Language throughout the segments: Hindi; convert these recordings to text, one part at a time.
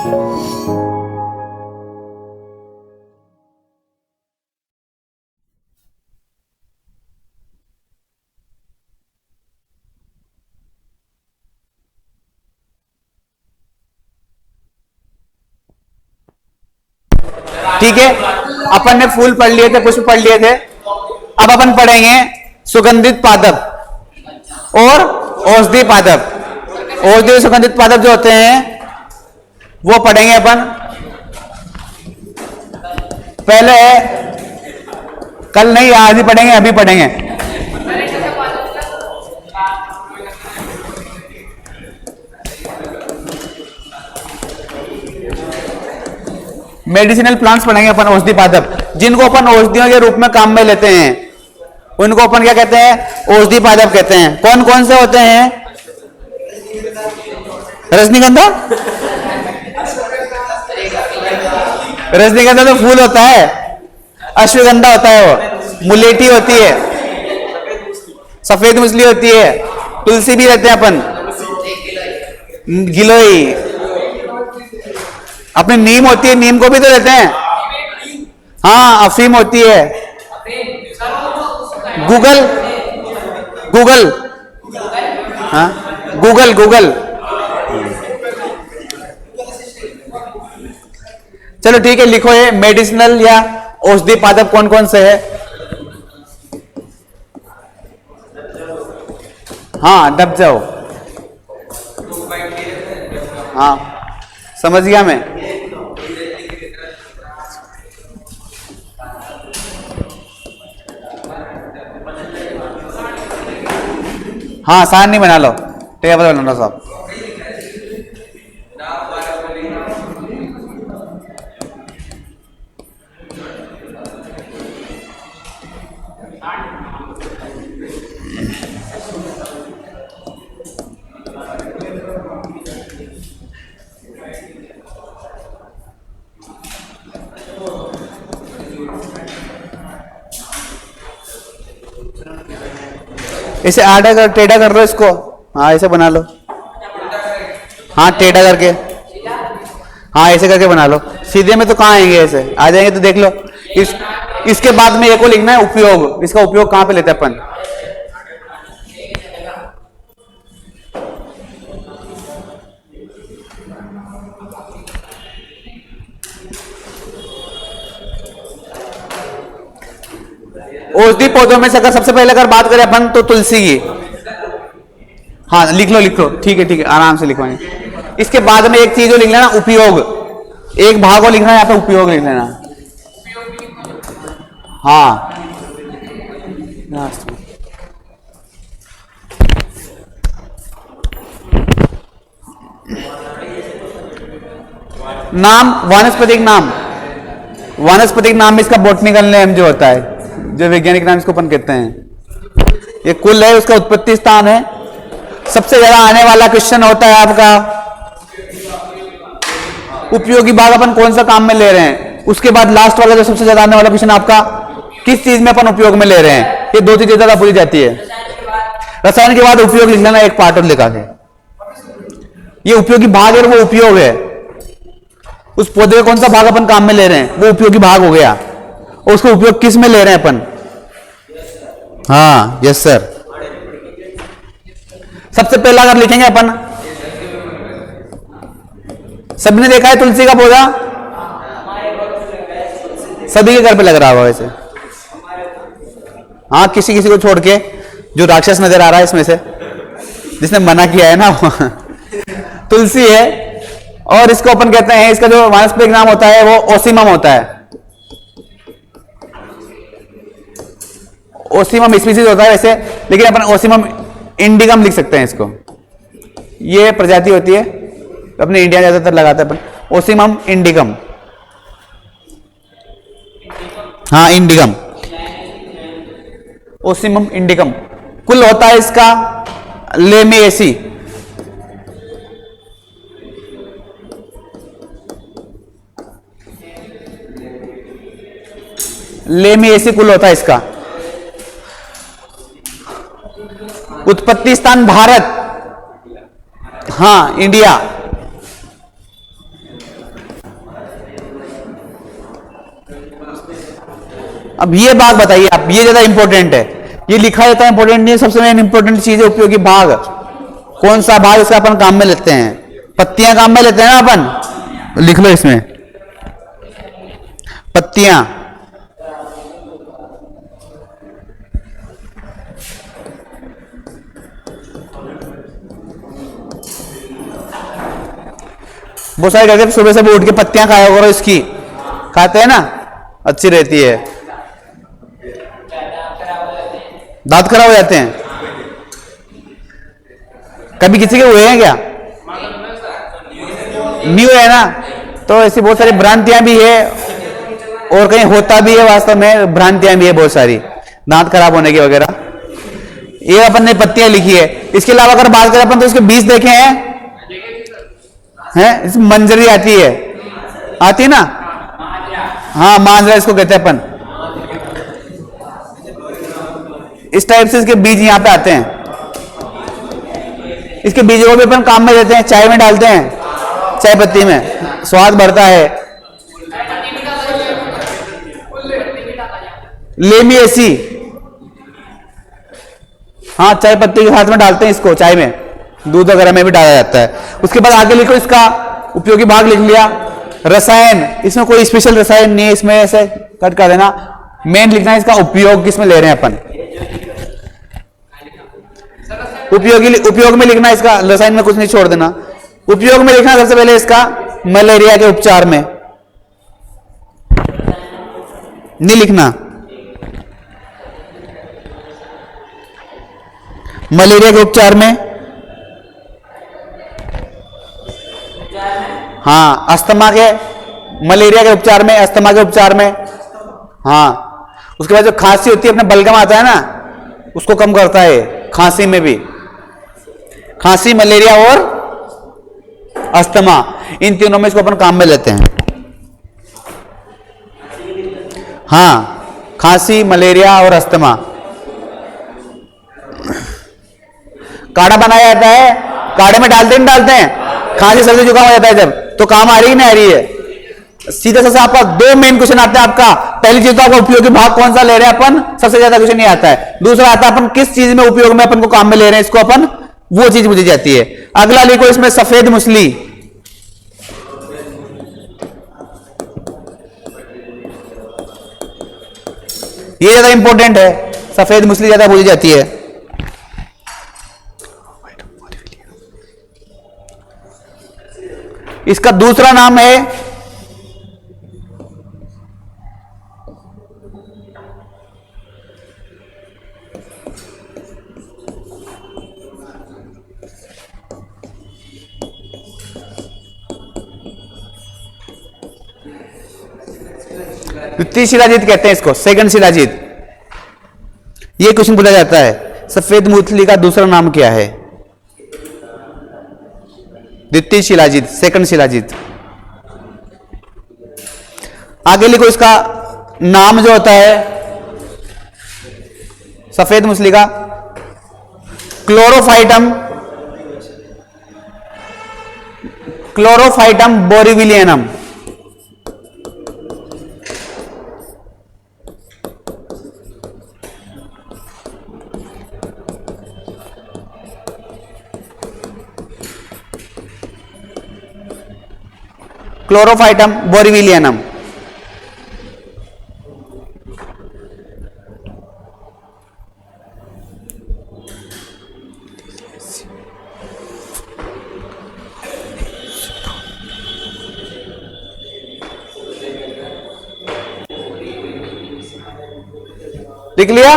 ठीक है, अपन ने फूल पढ़ लिए थे, पुष्प पढ़ लिए थे। अब अपन पढ़ेंगे सुगंधित पादप और औषधि पादप। औषधि और सुगंधित पादप जो होते हैं वो पढ़ेंगे अपन। पहले कल नहीं, आज ही पढ़ेंगे, अभी पढ़ेंगे। मेडिसिनल प्लांट्स पढ़ेंगे अपन, औषधि पादप, जिनको अपन औषधियों के रूप में काम में लेते हैं उनको अपन क्या कहते हैं? औषधि पादप कहते हैं। कौन कौन से होते हैं? रजनीगंधा। रजनीगंधा तो फूल होता है। अश्वगंधा होता है, वो मुलेठी होती है, सफेद मछली होती है, तुलसी भी रहते हैं अपन, गिलोई, अपनी नीम होती है, नीम को भी तो लेते हैं। हाँ, अफीम होती है। गूगल, गूगल, हाँ गूगल, गूगल। चलो ठीक है, लिखो ये मेडिसिनल या औषधि पादप कौन कौन से है। हाँ, दब जाओ। हाँ, समझ गया मैं। हाँ, सारनी बना लो, टेबल बना लो सब। इसे आड़ा कर, टेढ़ा कर लो इसको। हाँ, ऐसे बना लो। हाँ, टेढ़ा करके, हाँ ऐसे करके बना लो। सीधे में तो कहाँ आएंगे, ऐसे आ जाएंगे तो देख लो। इसके बाद में एक को लिखना है उपयोग। इसका उपयोग कहाँ पे लेते हैं अपन? औषधि पौधों में से अगर सबसे पहले अगर बात करें अपन तो तुलसी की। हाँ, लिख लो लिख लो, ठीक है ठीक है, आराम से लिखवाएंगे। इसके बाद में एक चीज जो लिख लेना, उपयोग। एक भाग को लिखना है, यहाँ पे उपयोग लिख लेना। हाँ, नाम, वानस्पतिक नाम। वानस्पतिक नाम इसका बॉटनिकल नेम जो होता है, जो वैज्ञानिक नाम इसको अपन कहते हैं। ये कुल है, उसका उत्पत्ति स्थान है। सबसे ज्यादा आने वाला क्वेश्चन होता है आपका उपयोगी भाग अपन कौन सा काम में ले रहे हैं। उसके बाद लास्ट वाला जो सबसे ज्यादा आने वाला क्वेश्चन आपका किस चीज में अपन उपयोग में ले रहे हैं। ये दो चीजें ज्यादा पूरी जाती है। रसायन के बाद उपयोग लिख लेना, एक पार्ट और लिखा के। ये उपयोगी भाग है, वो उपयोग है। उस पौधे का कौन सा भाग अपन काम में ले रहे हैं, वो उपयोगी भाग हो गया। और उसका उपयोग किस में ले रहे हैं अपन? हाँ, यस सर। सबसे पहला अगर लिखेंगे अपन, सबने देखा है तुलसी का पौधा? सभी के घर पे लग रहा होगा वैसे। हाँ, किसी किसी को छोड़ के, जो राक्षस नजर आ रहा है इसमें से, जिसने मना किया है ना तुलसी है। और इसको अपन कहते हैं, इसका जो वानस्पतिक नाम होता है वो ओसिमम होता है। ओसिमम स्पीसीज होता है वैसे, लेकिन अपन ओसिमम इंडिगम लिख सकते हैं इसको। ये प्रजाति होती है, अपने इंडिया ज्यादातर लगाते हैं अपन, ओसिमम इंडिगम। हाँ, इंडिगम, ओसिमम इंडिगम। कुल होता है इसका लेमिएसी। लेमिएसी कुल होता है इसका। उत्पत्ति स्थान भारत, हाँ इंडिया। अब ये भाग बताइए आप, ये ज्यादा इंपॉर्टेंट है, ये लिखा जाता है इंपॉर्टेंट नहीं है, सबसे मेन इंपॉर्टेंट चीज है उपयोगी भाग। कौन सा भाग इसका अपन काम में लेते हैं? पत्तियां काम में लेते हैं ना अपन, लिख लो इसमें पत्तियां। बहुत सारे कहते हैं सुबह सुबह उठ के पत्तियां खाया करो, इसकी खाते हैं ना, अच्छी रहती है। दांत खराब हो जाते हैं? कभी किसी के हुए हैं क्या? नहीं हुए है ना? तो ऐसी बहुत सारी भ्रांतियां भी है, और कहीं होता भी है, वास्तव में भ्रांतियां भी है बहुत सारी, दांत खराब होने की वगैरह। ये अपन ने पत्तियां लिखी है। इसके अलावा अगर बात करें अपन तो इसके बीज देखे हैं, इसमें मंजरी आती है, आती है ना? हाँ, मांजरा इसको कहते हैं अपन। इस टाइप से इसके बीज यहां पे आते हैं। इसके बीजों को भी अपन काम में लेते हैं, चाय में डालते हैं, चाय पत्ती में स्वाद बढ़ता है। लेमी ऐसी, हाँ, चाय पत्ती के साथ में डालते हैं इसको, चाय में, दूध वगैरह में भी डाला जाता है। उसके बाद आगे लिखो, इसका उपयोगी भाग लिख लिया। रसायन, इसमें कोई स्पेशल रसायन नहीं है, इसमें ऐसे कट कर देना। मेन लिखना है इसका उपयोग, किसमें ले रहे हैं अपन, उपयोग में लिखना इसका, रसायन में कुछ नहीं छोड़ देना। उपयोग में लिखना सबसे पहले इसका मलेरिया के उपचार में, नहीं लिखना मलेरिया के उपचार में, हाँ, अस्थमा के, मलेरिया के उपचार में, अस्थमा के उपचार में, हाँ। उसके बाद जो खांसी होती है, अपने बलगम आता है ना, उसको कम करता है, खांसी में भी, खांसी, मलेरिया और अस्थमा, इन तीनों में इसको अपन काम में लेते हैं। हाँ, खांसी, मलेरिया और अस्थमा। काढ़ा बनाया जाता है, काढ़े में डालते नहीं डालते हैं, खांसी सर्दी जुकाम हो जाता है जब, तो काम आ रही नहीं आ रही है? सीधा सा आपका दो मेन क्वेश्चन आता है आपका। पहली चीज तो आपका उपयोगी भाग कौन सा ले रहे हैं अपन, सबसे ज्यादा क्वेश्चन नहीं आता है। दूसरा आता है अपन किस चीज में उपयोग में अपन को काम में ले रहे हैं, इसको अपन, वो चीज मुझे जाती है। अगला लिखो इसमें सफेद मूसली, ये ज्यादा इंपॉर्टेंट है, सफेद मूसली ज्यादा भूली जाती है। इसका दूसरा नाम है द्वितीय शिलाजीत, कहते हैं इसको, सेकंड शिलाजीत। ये क्वेश्चन पूछा जाता है, सफेद मूसली का दूसरा नाम क्या है? द्वितीय शिलाजीत, सेकंड शिलाजीत। आगे लिखो इसका नाम जो होता है सफेद मूसली का, क्लोरोफाइटम, क्लोरोफाइटम बोरीविलियनम। क्लोरोफाइटम बोरीविलियनम। लिख लिया,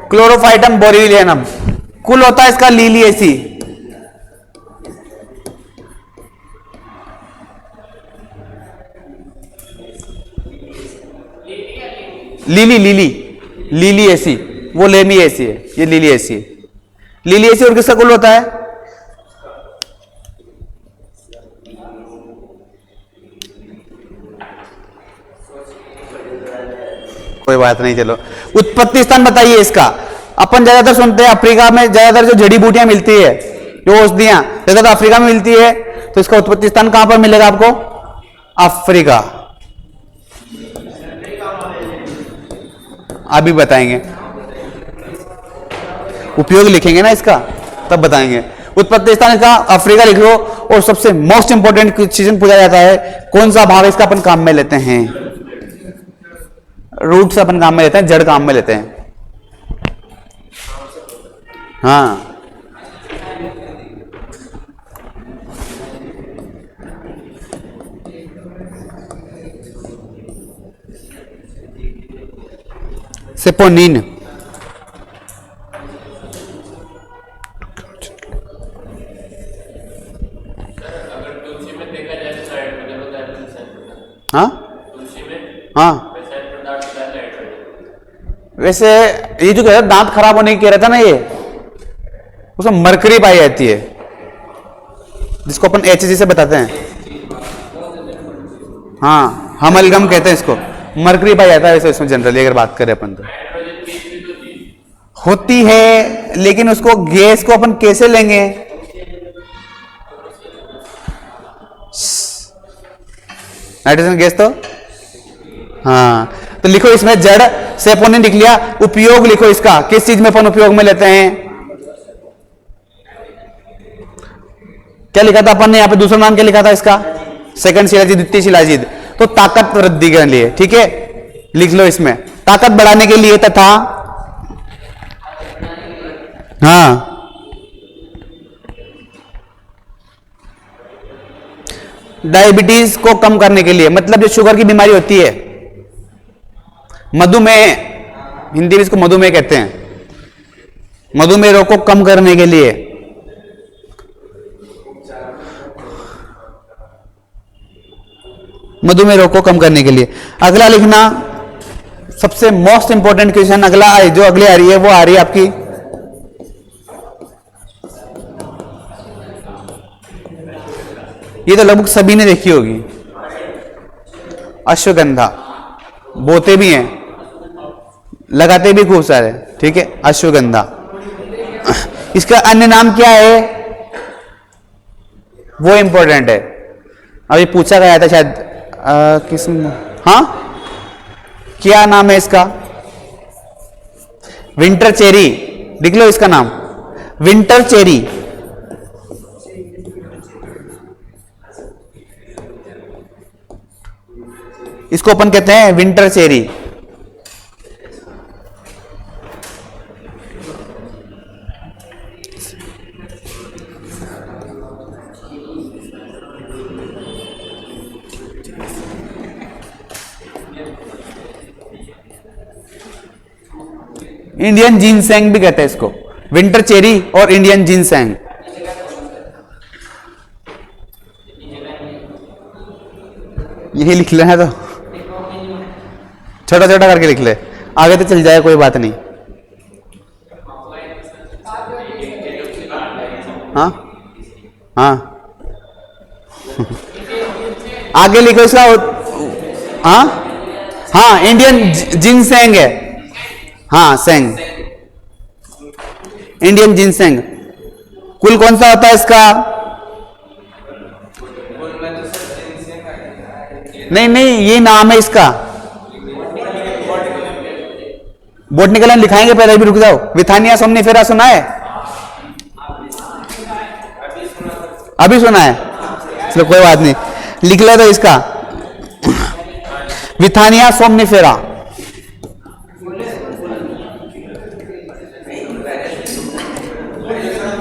क्लोरोफाइटम बोरीविलियनम। कुल होता है इसका लिलिएसी, लिलिएसी, वो लेमिएसी है, ये लिलिएसी है। लिलिएसी और किसका कुल होता है? कोई बात नहीं, चलो उत्पत्ति स्थान बताइए इसका। अपन ज्यादातर सुनते हैं अफ्रीका में ज्यादातर जो जड़ी बूटियां मिलती है, जो औषधियां ज्यादातर अफ्रीका में मिलती है, तो इसका उत्पत्ति स्थान कहां पर मिलेगा आपको? अफ्रीका। अभी बताएंगे, उपयोग लिखेंगे ना इसका तब बताएंगे। उत्पत्ति स्थान इसका अफ्रीका लिख लो। और सबसे मोस्ट इंपोर्टेंट क्वेश्चन पूछा जाता है, कौन सा भाग इसका अपन काम में लेते हैं? रूट से अपन काम में लेते हैं, जड़ काम में लेते हैं। हाँ, सेपोनिन। हाँ हाँ, वैसे ये जो कह रहा दांत खराब होने की कह रहा था ना, ये उसमें मरकरी पाई जाती है, जिसको अपन HG से बताते हैं। हाँ, हमलगम कहते हैं इसको, मरकरी पाई जाता है वैसे इसमें जनरली अगर बात करें अपन तो होती है, लेकिन उसको गैस को अपन कैसे लेंगे? नाइट्रोजन गैस तो हाँ, तो लिखो इसमें जड़ सेपोनिन लिख लिया। उपयोग लिखो इसका, किस चीज में अपन उपयोग में लेते हैं? क्या लिखा था अपन ने यहाँ पे? दूसरा नाम क्या लिखा था इसका? सेकंड शिलाजीत, द्वितीय शिलाजीत। तो ताकत वृद्धि के लिए, ठीक है, लिख लो इसमें ताकत बढ़ाने के लिए तथा हाँ डायबिटीज को कम करने के लिए, मतलब जो शुगर की बीमारी होती है, मधुमेह, हिंदी में इसको मधुमेह कहते हैं, मधुमेह रोग को कम करने के लिए। मधुमेह रोग को कम करने के लिए। अगला लिखना, सबसे मोस्ट इंपॉर्टेंट क्वेश्चन अगला जो अगली आ रही है वो आ रही है आपकी ये तो लगभग सभी ने देखी होगी, अश्वगंधा। बोते भी हैं, लगाते भी खूब सारे, ठीक है, अश्वगंधा। इसका अन्य नाम क्या है वो इंपॉर्टेंट है, अभी पूछा गया था शायद किस, हाँ क्या नाम है इसका? विंटर चेरी, लिख लो इसका नाम, विंटर चेरी। इसको अपन कहते हैं विंटर चेरी। इंडियन जिनसेंग भी कहते हैं इसको, विंटर चेरी और इंडियन जिनसेंग। यही लिख लेना तो छोटा छोटा करके लिख ले, आगे तो चल जाए, कोई बात नहीं। हाँ हाँ आगे लिखो इसका। हाँ हाँ, इंडियन जिनसेंग है, हाँ सेंग, इंडियन जिनसेंग। कुल कौन सा होता है इसका? नहीं नहीं, ये नाम है इसका, बोटनिकल में लिखाएंगे, पहले भी रुक जाओ। विथानिया सोमनिफेरा सुना है? अभी सुना है, चलो कोई बात नहीं, लिख लो तो इसका विथानिया सोमनिफेरा।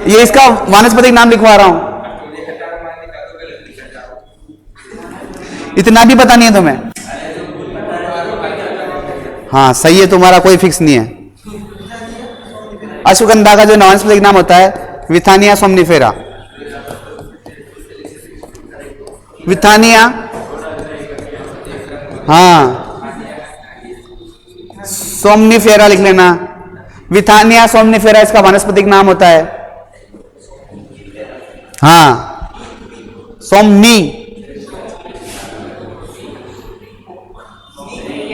ये इसका वानस्पतिक नाम लिखवा रहा हूं, इतना भी पता नहीं है तुम्हें? हाँ सही है, तुम्हारा कोई फिक्स नहीं है। अश्वगंधा का जो वानस्पतिक नाम होता है विथानिया सोमनिफेरा। विथानिया, हाँ सोमनिफेरा लिख लेना। विथानिया सोमनिफेरा इसका वानस्पतिक नाम होता है। हाँ सोमनी,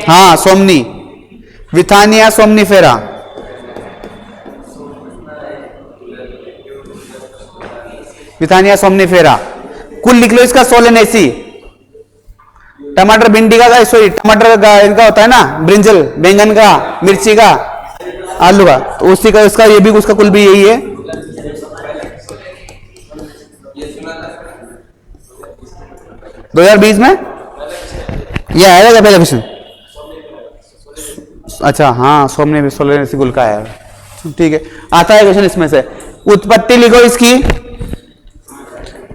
हाँ सोमनी, विथानिया सोमनिफेरा। विथानिया सोमनिफेरा। कुल लिख लो इसका सोलेनेसी। टमाटर भिंडी का, सॉरी टमाटर का इनका होता है ना, ब्रिंजल, बैंगन का, मिर्ची का, आलू का, तो उसी का इसका ये भी उसका कुल भी यही है। 2020 में ये आएगा क्या पहला क्वेश्चन? अच्छा हाँ, सोमने भी सोलर गुल का आया, ठीक है, आता है क्वेश्चन इसमें से। उत्पत्ति लिखो इसकी,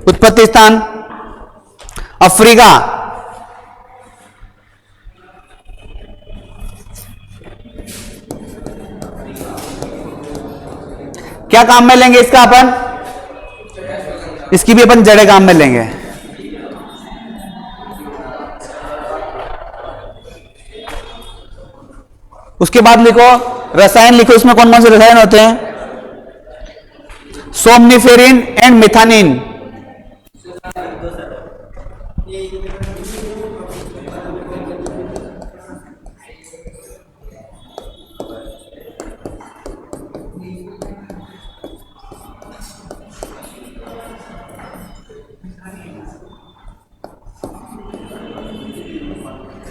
उत्पत्ति स्थान अफ्रीका, क्या काम में लेंगे इसका अपन? इसकी भी अपन जड़े काम में लेंगे। उसके बाद लिखो रसायन, लिखो इसमें कौन कौन से रसायन होते हैं? सोमनिफेरिन एंड मिथानिन।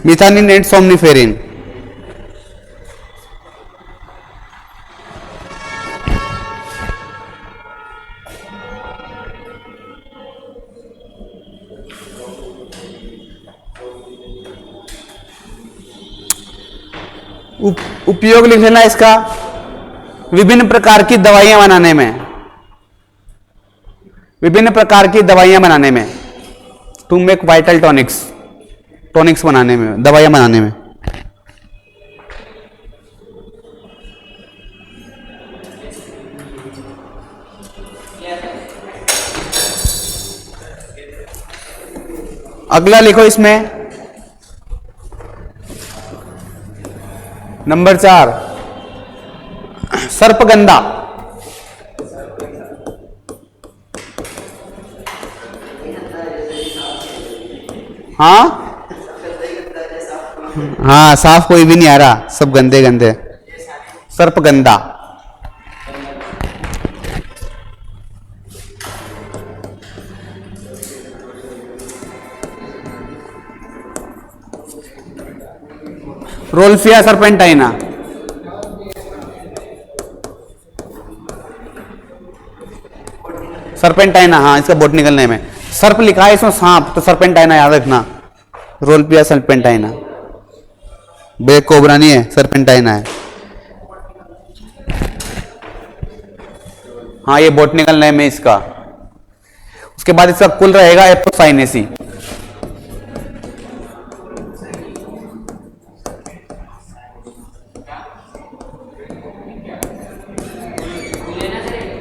मिथानिन एंड सोमनिफेरिन। उपयोग लिख लेना इसका, विभिन्न प्रकार की दवाइयां बनाने में, विभिन्न प्रकार की दवाइयां बनाने में, to make vital tonics, tonics बनाने में, दवाइयां बनाने में। अगला लिखो इसमें नंबर 4 सर्पगंधा। हाँ हाँ, साफ कोई भी नहीं आ रहा, सब गंदे गंदे। सर्पगंधा, रोल्फिया सर्पेंटाइना, सर्पेंटाइना, हाँ इसका बोटनिकल नेम है। सर्प लिखा है इसमें सांप, तो सर्पेंटाइना याद रखना, रोल्फिया सर्पेंटाइना, ब्लैक कोबरा नहीं है, सर्पेंटाइना है। हाँ ये बोटनिकल नेम है इसका। उसके बाद इसका कुल रहेगा एपोसाइनेसी।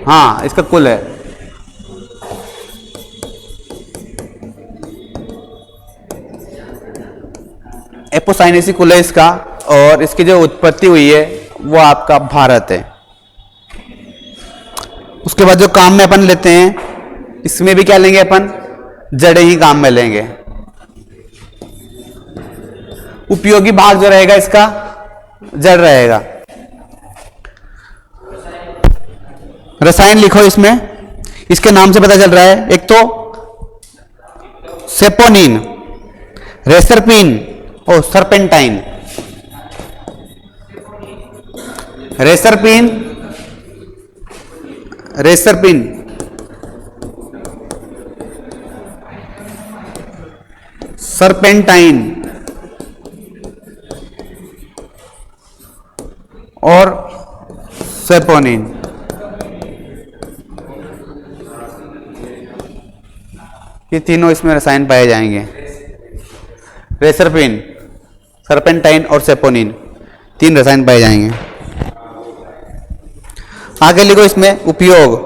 हाँ इसका कुल है, एपोसाइनेसी कुल है इसका, और इसकी जो उत्पत्ति हुई है वो आपका भारत है। उसके बाद जो काम में अपन लेते हैं, इसमें भी क्या लेंगे अपन? जड़े ही काम में लेंगे। उपयोगी भाग जो रहेगा इसका जड़ रहेगा। रसायन लिखो इसमें, इसके नाम से पता चल रहा है, एक तो सेपोनिन, रेसरपिन और सर्पेंटाइन। रेसरपिन, रेसरपिन, सर्पेंटाइन और सेपोनिन। ये तीनों इसमें रसायन पाए जाएंगे। रेसरपिन, सर्पेंटाइन और सेपोनिन, 3 रसायन पाए जाएंगे। आगे लिखो इसमें उपयोग।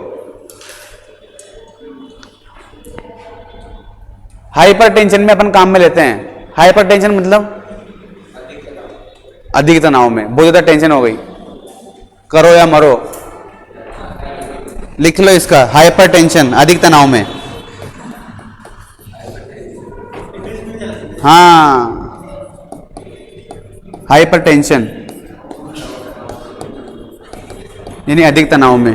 हाइपरटेंशन में अपन काम में लेते हैं। हाइपरटेंशन मतलब अधिक तनाव में, बहुत ज्यादा टेंशन हो गई, करो या मरो, लिख लो इसका, हाइपरटेंशन अधिक तनाव में। हाँ हाइपरटेंशन यानी अधिक तनाव में।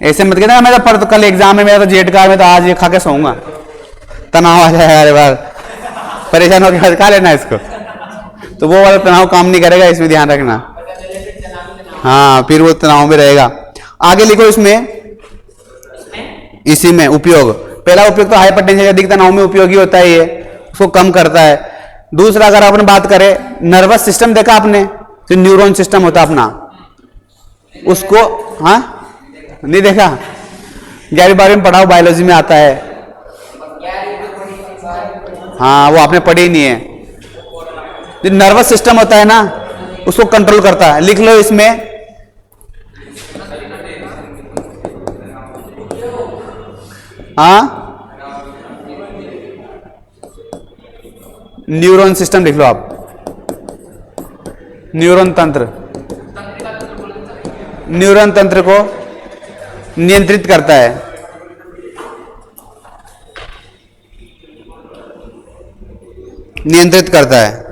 ऐसे मत कहना मेरा पर तो कल एग्जाम है, मेरा तो जेट का, मैं तो आज ये खा के सोऊंगा, तनाव आ जाएगा, अरे बार परेशान होकर खा लेना इसको, तो वो वाला तनाव काम नहीं करेगा, इसमें ध्यान रखना। हाँ, फिर वो तनाव में रहेगा। आगे लिखो इसमें, इसी में उपयोग, पहला उपयोग तो हाइपरटेंशन अधिक तनाव में उपयोगी होता है, ये उसको कम करता है। दूसरा अगर अपन बात करें नर्वस सिस्टम, देखा आपने जो न्यूरॉन सिस्टम होता है अपना, उसको, हाँ नहीं देखा, 11वीं-12वीं में पढ़ाओ, बायोलॉजी में आता है। हाँ वो आपने पढ़ी ही नहीं है। जो नर्वस सिस्टम होता है ना, उसको कंट्रोल करता है। लिख लो इसमें, हाँ न्यूरॉन सिस्टम लिख लो आप, न्यूरॉन तंत्र, न्यूरॉन तंत्र को नियंत्रित करता है। नियंत्रित करता है।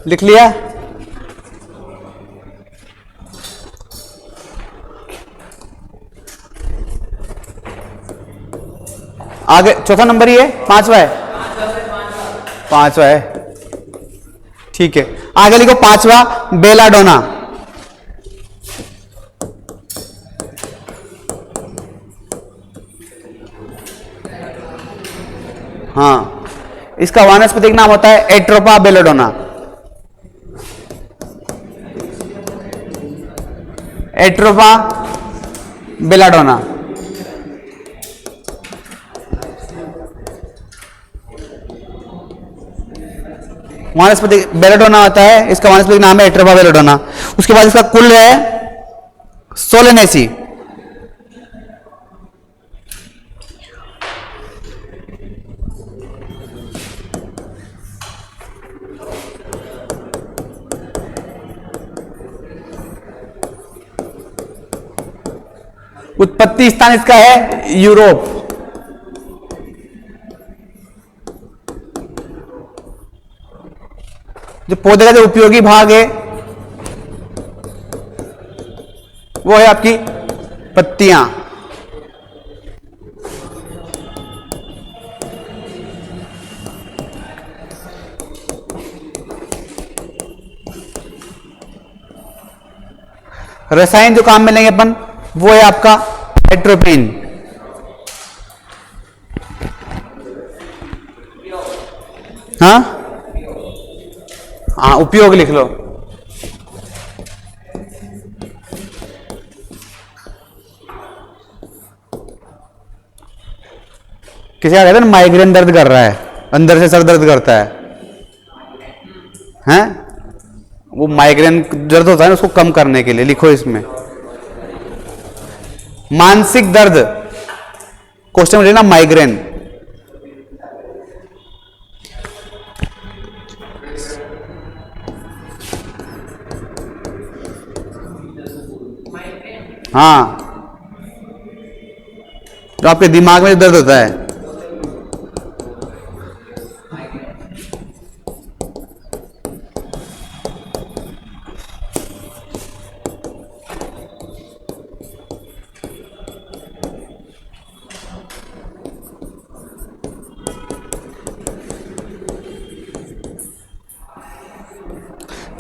लिख लिया? आगे चौथा नंबर ही है, पांचवा है, पांचवा है, ठीक है। आगे लिखो पांचवा, बेलाडोना। हाँ, इसका वानस्पतिक नाम होता है एट्रोपा बेलाडोना। Atropa belladonna. वानस्पतिक बेलाडोना होता है, इसका वानस्पतिक नाम है एट्रोपा बेलाडोना। उसके बाद इसका कुल है सोलेनेसी। उत्पत्ति स्थान इसका है यूरोप। जो पौधे का जो उपयोगी भाग है वो है आपकी पत्तियां। रसायन जो काम में लेंगे अपन वो है आपका एट्रोपिन। हाँ हाँ, उपयोग लिख लो। किसी का कहते हैं ना माइग्रेन दर्द कर रहा है, अंदर से सर दर्द करता है, हैं? वो माइग्रेन दर्द होता है ना, उसको कम करने के लिए लिखो इसमें मानसिक दर्द, क्वेश्चन में लेना माइग्रेन। हाँ, तो आपके दिमाग में दर्द होता है।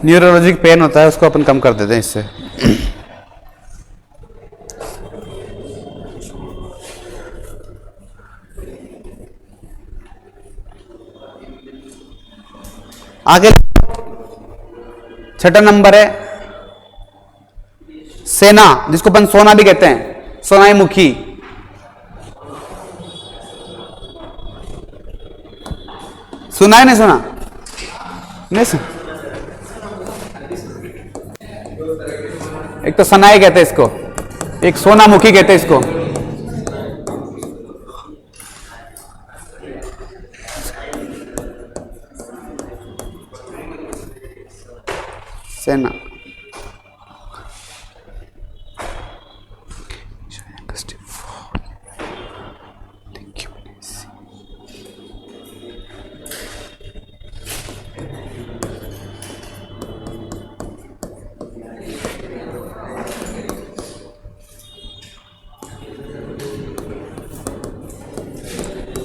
न्यूरोलॉजिक पेन होता है, उसको अपन कम कर देते हैं इससे। आगे छठा नंबर है सेना, जिसको अपन सोना भी कहते हैं, सोनाई मुखी। सुना है नहीं सुना? नहीं सुना? एक तो सनाई कहते हैं इसको, एक सोनामुखी कहते हैं इसको। सेना।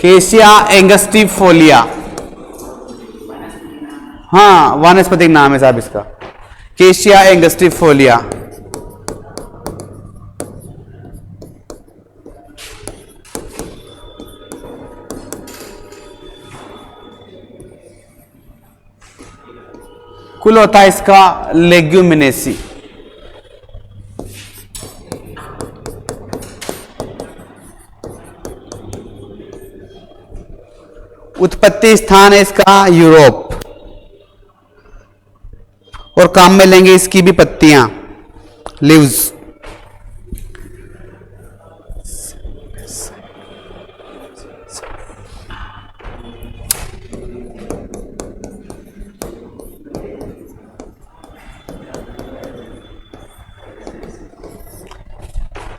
केशिया एंगस्टिफोलिया, हाँ वानस्पतिक नाम है साहब इसका, केशिया एंगस्टिफोलिया। कुल होता है इसका लेग्यूमिनेसी। उत्पत्ति स्थान है इसका यूरोप, और काम में लेंगे इसकी भी पत्तियां, लीव्स।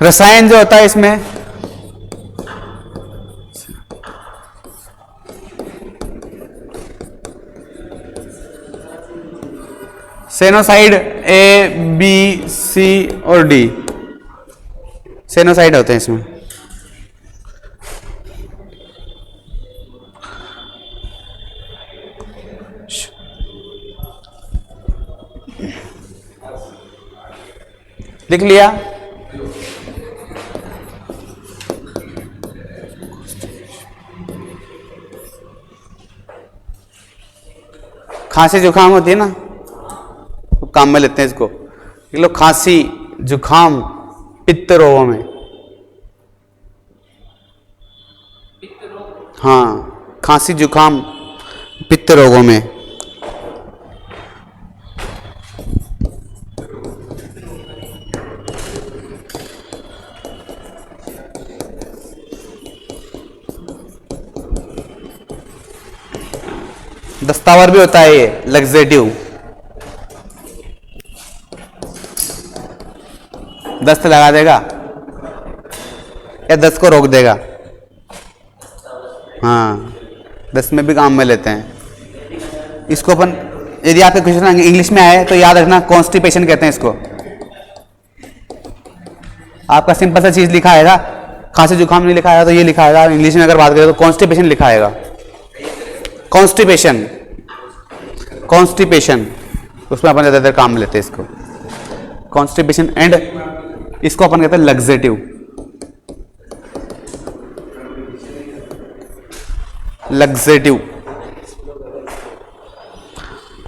रसायन जो होता है इसमें सेनोसाइड, ए बी सी और डी सेनोसाइड होते हैं इसमें। लिख लिया? खांसी जुकाम होती है ना, तो काम में लेते हैं इसको। ये लोग खांसी जुकाम पित्त रोगों में, हाँ खांसी जुकाम पित्त रोगों में। दस्तावर भी होता है ये, लग्जेटिव, दस्त लगा देगा या दस्त को रोक देगा। हाँ दस्त में भी काम में लेते हैं इसको अपन। यदि आपके क्वेश्चन इंग्लिश में आए तो याद रखना कॉन्स्टिपेशन कहते हैं इसको। आपका सिंपल सा चीज लिखा आएगा, खांसी जुकाम नहीं लिखा आएगा तो ये लिखा आएगा। इंग्लिश में अगर बात करें तो कॉन्स्टिपेशन लिखा आएगा। कॉन्स्टिपेशन, कॉन्स्टिपेशन उसमें अपन ज्यादातर काम में लेते हैं इसको, कॉन्स्टिपेशन। एंड इसको अपन कहते हैं लग्जेटिव, लग्जेटिव।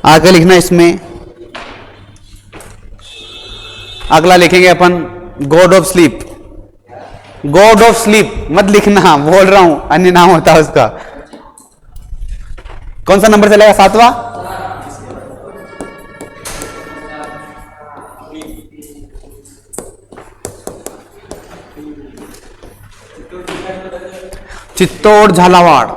आगे लिखना इसमें, अगला लिखेंगे अपन god of sleep. God of sleep मत लिखना, बोल रहा हूं, अन्य नाम होता है उसका। कौन सा नंबर चलेगा? 7वां। चित्तौड़ झालावाड़।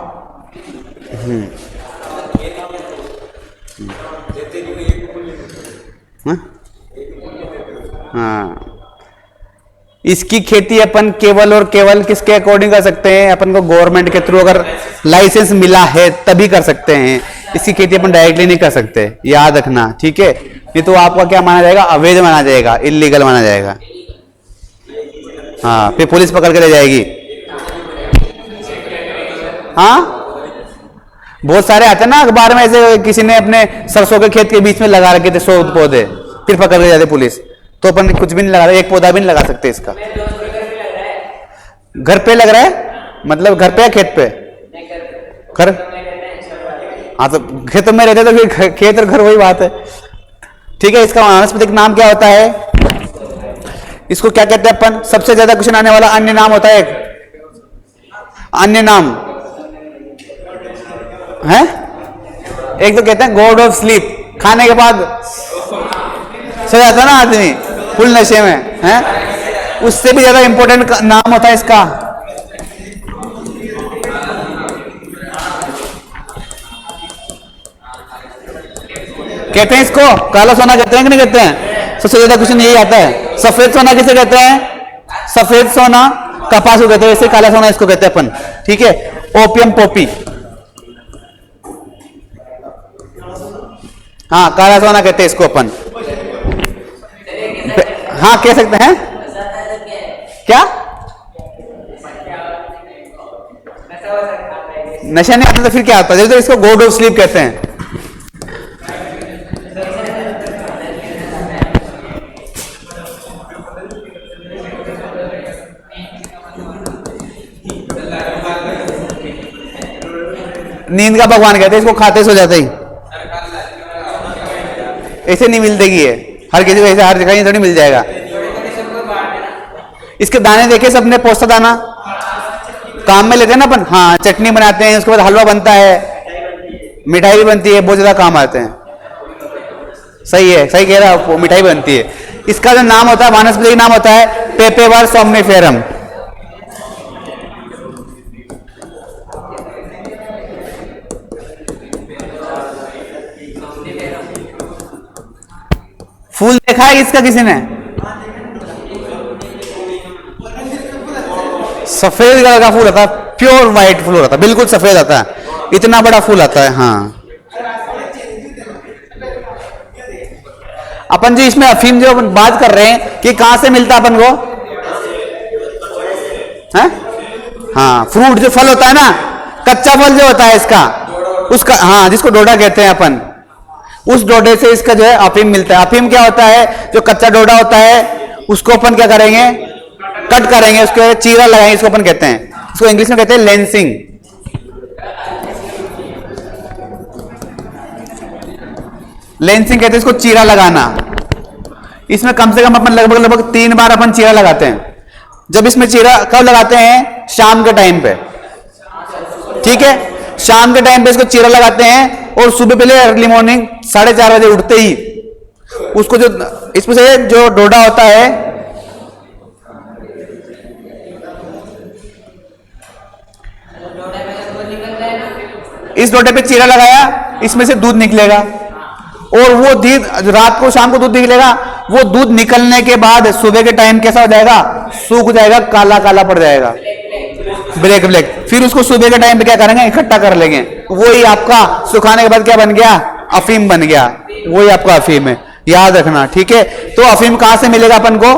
हाँ इसकी खेती अपन केवल और केवल किसके अकॉर्डिंग कर सकते हैं? अपन को गवर्नमेंट के थ्रू अगर लाइसेंस मिला है तभी कर सकते हैं। इसकी खेती अपन डायरेक्टली नहीं कर सकते, याद रखना, ठीक है? ये तो आपका क्या माना जाएगा? अवैध माना जाएगा, इलीगल माना जाएगा। हाँ फिर पुलिस पकड़ के ले जाएगी। हाँ बहुत सारे आते हैं ना अखबार में, ऐसे किसी ने अपने सरसों के खेत के बीच में लगा रखे थे 100 पौधे, फिर पकड़ के जाते पुलिस। तो अपन कुछ भी नहीं लगा रहे, एक पौधा भी नहीं लगा सकते इसका। घर पे लग रहा है मतलब घर पे या खेत पे? घर। हाँ तो खेत में रहते तो फिर खेत और घर वही बात है, ठीक है? इसका वानस्पतिक नाम क्या होता है? इसको क्या कहते हैं अपन? सबसे ज्यादा क्वेश्चन आने वाला अन्य नाम होता है एक, अन्य नाम है। एक तो कहते हैं गॉड ऑफ स्लीप, खाने के बाद सो जाता है ना आदमी फुल नशे में, है? उससे भी ज्यादा इंपॉर्टेंट नाम होता है इसका कहते हैं इसको काला सोना कहते हैं कि नहीं कहते हैं? सबसे ज्यादा क्वेश्चन यही आता है। सफेद सोना किसे कहते हैं? सफेद सोना कपास को कहते हैं, वैसे काला सोना इसको कहते हैं अपन, ठीक है? ओपियम पॉपी, हाँ काला सोना कहते हैं इसको अपन। हाँ कह सकते हैं क्या? नशा नहीं आता तो फिर क्या आता है? तो इसको गो टू स्लीप कहते हैं। नींद का भगवान कहते हैं इसको, खाते सो जाते ही। ऐसे नहीं मिलती है हर किसी को, ऐसे हर जगह थोड़ी मिल जाएगा। इसके दाने देखे सबने, पोस्ता दाना काम में लेते हैं ना अपन। हाँ, चटनी बनाते हैं, उसके बाद हलवा बनता है, मिठाई भी बनती है, बहुत ज्यादा काम आते हैं। सही है, सही कह रहा है, मिठाई बनती है। इसका जो नाम होता है, वानस्पतिक नाम होता है पेपेवर सोमनिफेरम। फूल देखा है इसका किसी ने? सफेद कलर का फूल होता है, प्योर व्हाइट फूल होता है, बिल्कुल सफेद आता है, इतना बड़ा फूल आता है। हाँ, अपन जी इसमें अफीम जो अपन बात कर रहे हैं कि कहां से मिलता है अपन को है? हाँ, फ्रूट जो फल होता है ना, कच्चा फल जो होता है इसका, उसका, हाँ, जिसको डोडा कहते हैं अपन, उस डोडे से इसका जो है अफीम मिलता है। अफीम क्या होता है? जो कच्चा डोडा होता है उसको अपन क्या करेंगे? कट करेंगे, उसको चीरा लगाएंगे, इसको अपन कहते हैं, इसको इंग्लिश में कहते हैं लेंसिंग। लेंसिंग कहते हैं इसको, चीरा लगाना। इसमें कम से कम अपन लगभग 3 बार अपन चीरा लगाते हैं। जब इसमें चीरा कब लगाते हैं? शाम के टाइम पे, ठीक है, शाम के टाइम पे इसको चीरा लगाते हैं। और सुबह पहले अर्ली मॉर्निंग 4:30 बजे उठते ही उसको जो इसमें से जो डोडा होता है, इस डोडे पे चीरा लगाया, इसमें से दूध निकलेगा। और वो दूध रात को, शाम को दूध निकलेगा। वो दूध निकलने के बाद सुबह के टाइम कैसा हो जाएगा? सूख जाएगा, काला काला पड़ जाएगा, ब्लैक ब्लैक। फिर उसको सुबह के टाइम पे क्या करेंगे? इकट्ठा कर लेंगे। वही आपका सुखाने के बाद क्या बन गया? अफीम बन गया। वही आपका अफीम है, याद रखना, ठीक है। तो अफीम कहां से मिलेगा अपन को?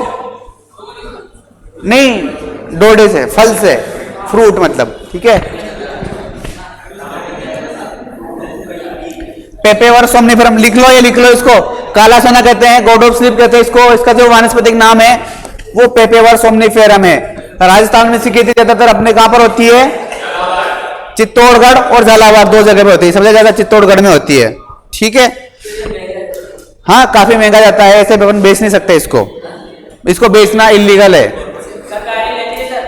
नहीं, डोडे से, फल से, फ्रूट मतलब, ठीक है। पेपेवर सोमनिफेरम लिख लो, ये लिख लो इसको, काला सोना कहते हैं, गॉड ऑफ स्लीप कहते हैं इसको। इसका जो वानस्पतिक नाम है वो पेपेवर सोमनिफेरम है। राजस्थान में इसकी खेती ज्यादातर अपने कहां पर होती है? चित्तौड़गढ़ और झालावाड़, 2 जगह पे होती है। सबसे ज्यादा चित्तौड़गढ़ में होती है, ठीक है। हाँ, काफी महंगा जाता है, ऐसे अपन बेच नहीं सकते इसको, इसको बेचना इलीगल है।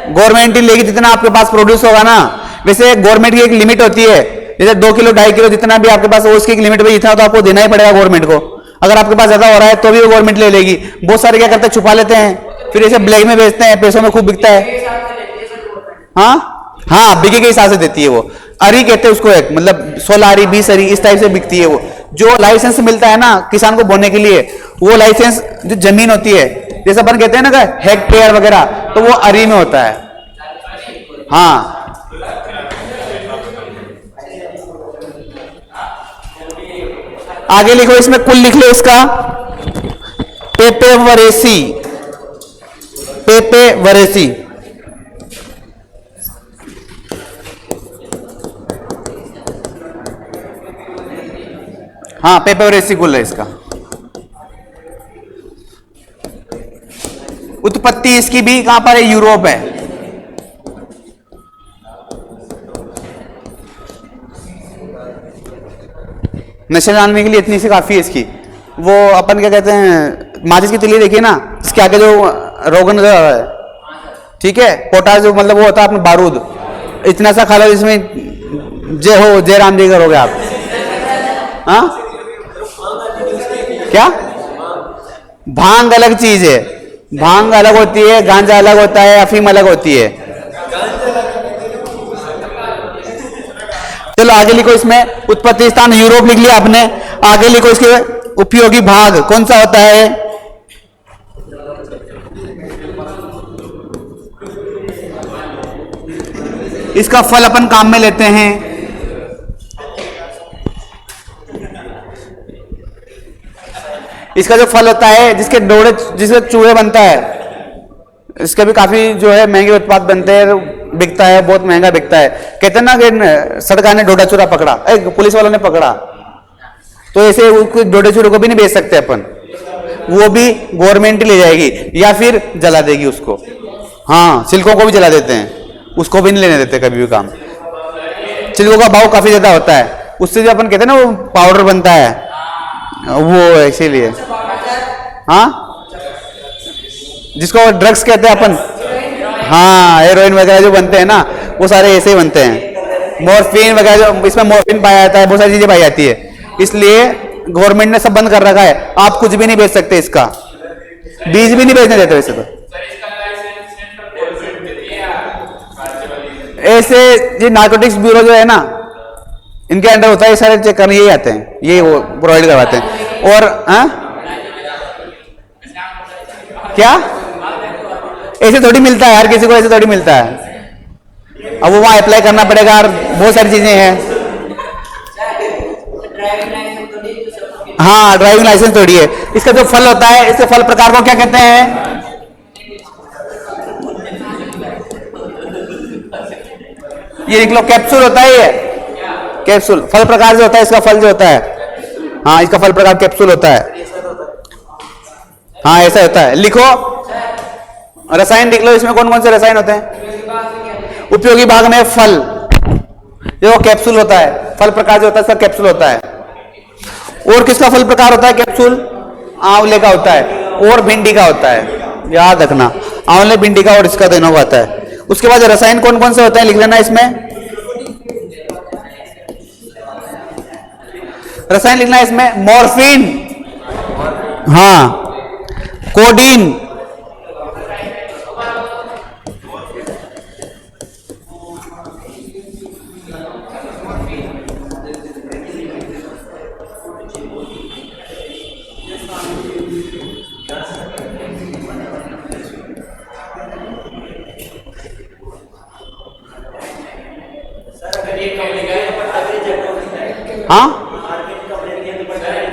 गवर्नमेंट ही लेगी जितना आपके पास प्रोड्यूस होगा ना। वैसे गवर्नमेंट की एक लिमिट होती है, जैसे 2 किलो 2.5 किलो जितना भी आपके पास हो, उसकी एक लिमिट पे इतना तो आपको देना ही पड़ेगा गवर्नमेंट को। अगर आपके पास ज्यादा हो रहा है तो भी वो गवर्नमेंट ले लेगी। बहुत सारे क्या करते हैं? छुपा लेते हैं, फिर ऐसे ब्लैक में बेचते हैं, पैसों में खूब बिकता है। हाँ हाँ, बिके के हिसाब से देती है वो। अरी कहते हैं उसको, एक मतलब 16 अरी 20 अरी इस टाइप से बिकती है वो। जो लाइसेंस मिलता है ना किसान को बोने के लिए, वो लाइसेंस जो जमीन होती है, जैसे अपन कहते हैं ना हेक्टेयर वगैरह, तो वो अरी में होता है। हाँ, आगे लिखो, इसमें कुल लिख लो इसका, पेपेवरेसी, पेपेवरेसी। हाँ, पेपेवरेसी कुल है इसका। उत्पत्ति इसकी भी कहां पर है? यूरोप है। नशा जानने के लिए इतनी सी काफी है इसकी। वो अपन क्या कहते हैं, माचिस की तिल्ली देखिए ना, इसके आगे जो रोगन है, ठीक है, पोटास जो मतलब वो होता है अपना बारूद, इतना सा खा लो, इसमें जय हो, जय राम जी करोगे आप। हाँ, क्या? भांग अलग चीज है, भांग अलग होती है, गांजा अलग होता है, अफीम अलग होती है। चलो आगे लिखो, इसमें उत्पत्ति स्थान यूरोप लिख लिया आपने। आगे लिखो इसके उपयोगी भाग कौन सा होता है? इसका फल अपन काम में लेते हैं। इसका जो फल होता है, जिसके डोड़े, जिससे चूहे बनता है, इसके भी काफी जो है महंगे उत्पाद बनते हैं। बिकता है, बहुत महंगा बिकता है। कहते हैं ना कि सरकार ने डोडा चूरा पकड़ा, पुलिस वालों ने पकड़ा, तो ऐसे डोडे चूरे को भी नहीं बेच सकते अपन, वो भी गवर्नमेंट ले जाएगी या फिर जला देगी उसको। हाँ, छिलकों को भी जला देते हैं, उसको भी नहीं लेने देते कभी भी काम। छिलकों का भाव काफी ज्यादा होता है, उससे जो अपन कहते हैं ना वो पाउडर बनता है, वो इसीलिए। हाँ, जिसको ड्रग्स कहते हैं अपन, हाँ, हेरोइन वगैरह जो बनते हैं ना, वो सारे ऐसे ही बनते हैं। मॉर्फिन वगैरह जो इसमें मॉर्फिन पाया जाता है, बहुत सारी चीजें पाई जाती है, इसलिए गवर्नमेंट ने सब बंद कर रखा है। आप कुछ भी नहीं बेच सकते, इसका बीज भी नहीं बेचने देते वैसे तो। ऐसे ये नार्कोटिक्स ब्यूरो जो है ना, इनके अंडर होता है, ये सारे चेक करने यही आते हैं, ये वो प्रोवाइड करवाते हैं। और क्या ऐसे थोड़ी मिलता है, हर किसी को ऐसे थोड़ी मिलता है। अब वो वहां अप्लाई करना पड़ेगा और बहुत सारी चीजें हैं। हाँ, ड्राइविंग लाइसेंस थोड़ी है। इसका जो फल होता है, इसके फल प्रकार को क्या कहते हैं? ये निकलो कैप्सूल होता है, ये कैप्सूल फल प्रकार जो होता है, इसका फल जो होता है, हाँ, इसका फल प्रकार कैप्सूल होता है। हाँ, ऐसा होता है। लिखो रसायन, लिख लो इसमें कौन कौन से रसायन होते हैं। उपयोगी भाग में फल, जो कैप्सूल होता है, फल प्रकार जो होता है इसका कैप्सूल होता है। और किसका फल प्रकार होता है कैप्सूल? आंवले का होता है और भिंडी का होता है, याद रखना, आंवले, भिंडी का और इसका दोनों का होता है। उसके बाद रसायन कौन कौन से होते हैं लिख लेना इसमें। रसायन लिखना है इसमें, मॉर्फिन, हाँ, कोडीन, हाँ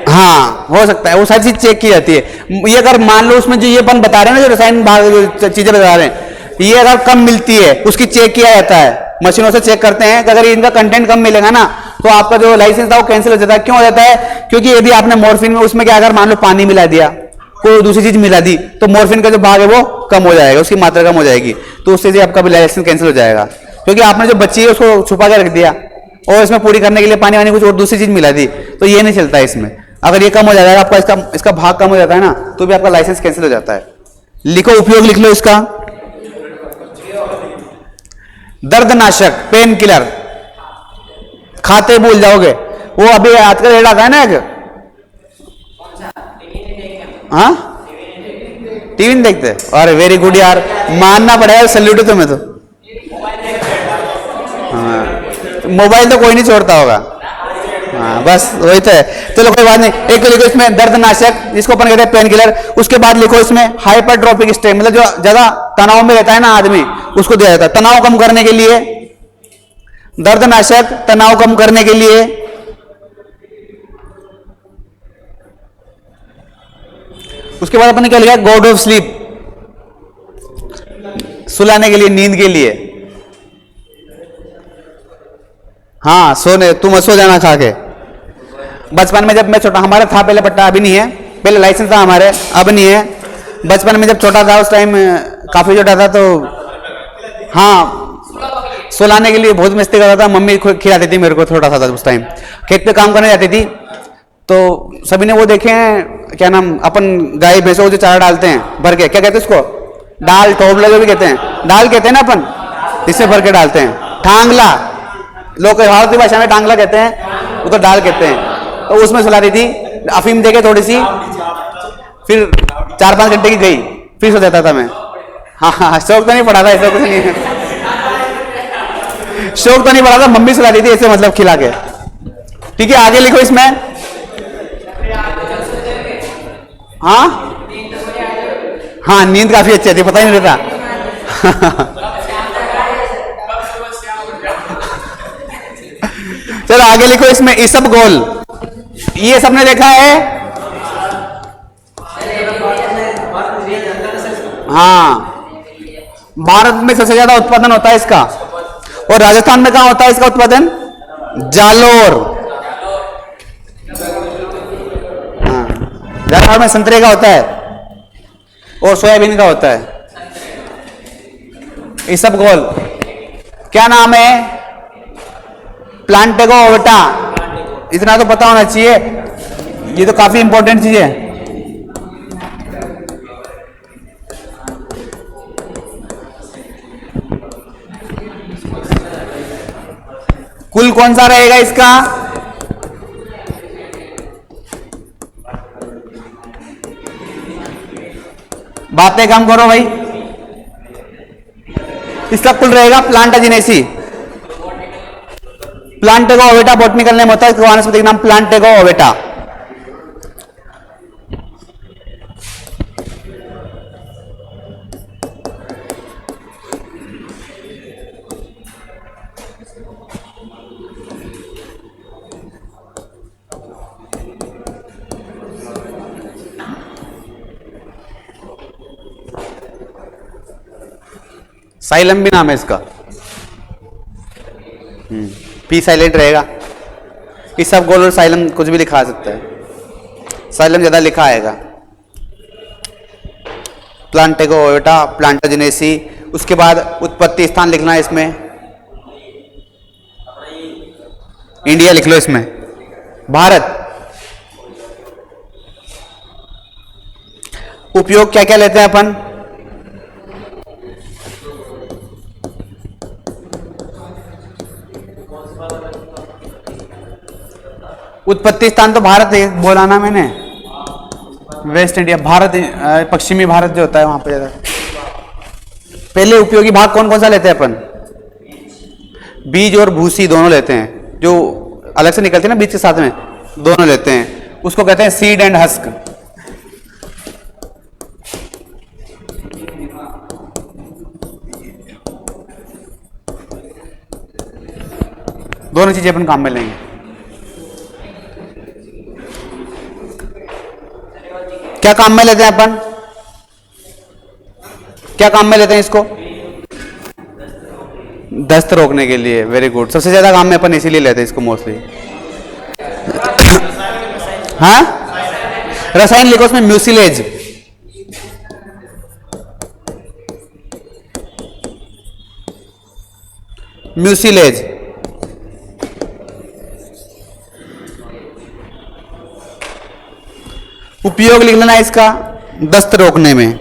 हाँ, हो सकता है, वो सारी चीज चेक की जाती है। ये अगर मान लो उसमें जो ये अपन बता रहे हैं ना, जो रसायन भाग जो चीजें बता रहे हैं, ये अगर कम मिलती है उसकी चेक किया जाता है, मशीनों से चेक करते हैं कि अगर इनका कंटेंट कम मिलेगा ना तो आपका जो लाइसेंस था वो कैंसिल हो जाता है। क्यों हो जाता है? क्योंकि यदि आपने मॉर्फिन में उसमें क्या, अगर मान लो पानी मिला दिया, कोई दूसरी चीज मिला दी, तो मॉर्फिन का जो भाग है वो कम हो जाएगा, उसकी मात्रा कम हो जाएगी, तो उससे आपका भी लाइसेंस कैंसिल हो जाएगा। क्योंकि आपने जो बच्ची है उसको छुपा के रख दिया और इसमें पूरी करने के लिए पानी वानी कुछ और दूसरी चीज मिला दी, तो ये नहीं चलता है इसमें। अगर ये कम हो जाएगा आपका, इसका भाग कम हो जाता है ना, तो भी आपका लाइसेंस कैंसिल हो जाता है। लिखो, उपयोग लिख लो इसका, दर्दनाशक, पेन किलर, खाते भूल जाओगे। वो अभी आजकल रेड आता है ना एक, हाँ, टीवी नहीं देखते? अरे वेरी गुड यार, मानना पड़ेगा, सैल्यूट है तुम्हें तो। हाँ, मोबाइल तो कोई नहीं छोड़ता होगा। हाँ, बस वही तो है। चलो कोई बात नहीं। एक तो लिखो इसमें दर्दनाशक, जिसको अपन कहते हैं पेन किलर। उसके बाद लिखो इसमें हाइपरट्रोपिक स्ट्रेस, मतलब जो ज्यादा तनाव में रहता है ना आदमी, उसको दिया जाता है तनाव कम करने के लिए। दर्दनाशक तनाव कम करने के लिए। उसके बाद अपन ने क्या लिखा? गॉड ऑफ स्लीप, सुलाने के लिए, नींद के लिए। हाँ, सोने, तुम सो जाना खा के। बचपन में जब मैं छोटा, हमारा था पहले पट्टा, अभी नहीं है, पहले लाइसेंस था हमारे, अब नहीं है। बचपन में जब छोटा था उस टाइम काफी छोटा था, तो हाँ, सुलाने के लिए बहुत मस्ती करता था। मम्मी खिलाती थी मेरे को, थोड़ा सा था उस टाइम, खेत पे काम करने जाती थी। तो सभी ने वो देखे हैं, क्या नाम, अपन गाय भैंसों को जो चारा डालते हैं भर के, क्या कहते हैं उसको? डाल, टोबला जो भी कहते हैं, डाल कहते हैं ना अपन, जिससे भर के डालते हैं। टांगला, लोग भारतीय भाषा में टांगला कहते हैं, वो तो डाल कहते हैं। तो उसमें सुलाती थी, अफीम देके थोड़ी सी, फिर 4-5 घंटे की गई, फिर सो जाता था मैं। हाँ हाँ, शौक तो नहीं पड़ा था, ऐसा कुछ नहीं है, शौक तो नहीं पड़ा था, मम्मी सुलाती थी ऐसे, मतलब खिला के। ठीक है, आगे लिखो इसमें। हाँ हाँ, नींद काफी अच्छी आती है, पता ही नहीं रहता। चलो आगे लिखो इसमें इसबगोल, ये सबने देखा है? हाँ, भारत में सबसे ज्यादा उत्पादन होता है इसका। और राजस्थान में कहां होता है इसका उत्पादन? जालोर। हाँ, जालोर में संतरे का होता है और सोयाबीन का होता है। इसबगोल क्या नाम है? प्लांटेगो ओवेटा। इतना तो पता होना चाहिए, ये तो काफी इंपॉर्टेंट चीज है। कुल कौन सा रहेगा इसका? बातें कम करो भाई। इसका कुल रहेगा प्लांटाजिनेसी। प्लांटेगो ओवेटा बॉटनिकल नेम होता है, वानस्पतिक नाम प्लांटेगो ओवेटा। साइलम भी नाम है इसका, पी साइलेंट रहेगा। इस सब गोल और साइलम कुछ भी लिखा सकता है, साइलम ज्यादा लिखा आएगा। प्लांटेगो ओवेटा, प्लांटाजिनेसी। उसके बाद उत्पत्ति स्थान लिखना है इसमें, इंडिया लिख लो इसमें, भारत। उपयोग क्या क्या लेते हैं अपन? उत्पत्ति स्थान तो भारत है, बोला ना मैंने, वेस्ट इंडिया, भारत, पश्चिमी भारत जो होता है वहां पे ज्यादा। पहले उपयोगी भाग कौन कौन सा लेते हैं अपन? बीज और भूसी दोनों लेते हैं, जो अलग से निकलते हैं ना बीज के साथ में, दोनों लेते हैं। उसको कहते हैं सीड एंड हस्क। दोनों चीजें अपन काम में लेंगे। क्या काम में लेते हैं अपन? क्या काम में लेते हैं इसको? दस्त रोकने के लिए। Very good. सबसे ज्यादा काम में अपन इसीलिए लेते हैं इसको मोस्टली। हाँ, रसायन लिखो उसमें, म्यूसिलेज। म्यूसिलेज उपयोग लिख लेना इसका, दस्त रोकने में।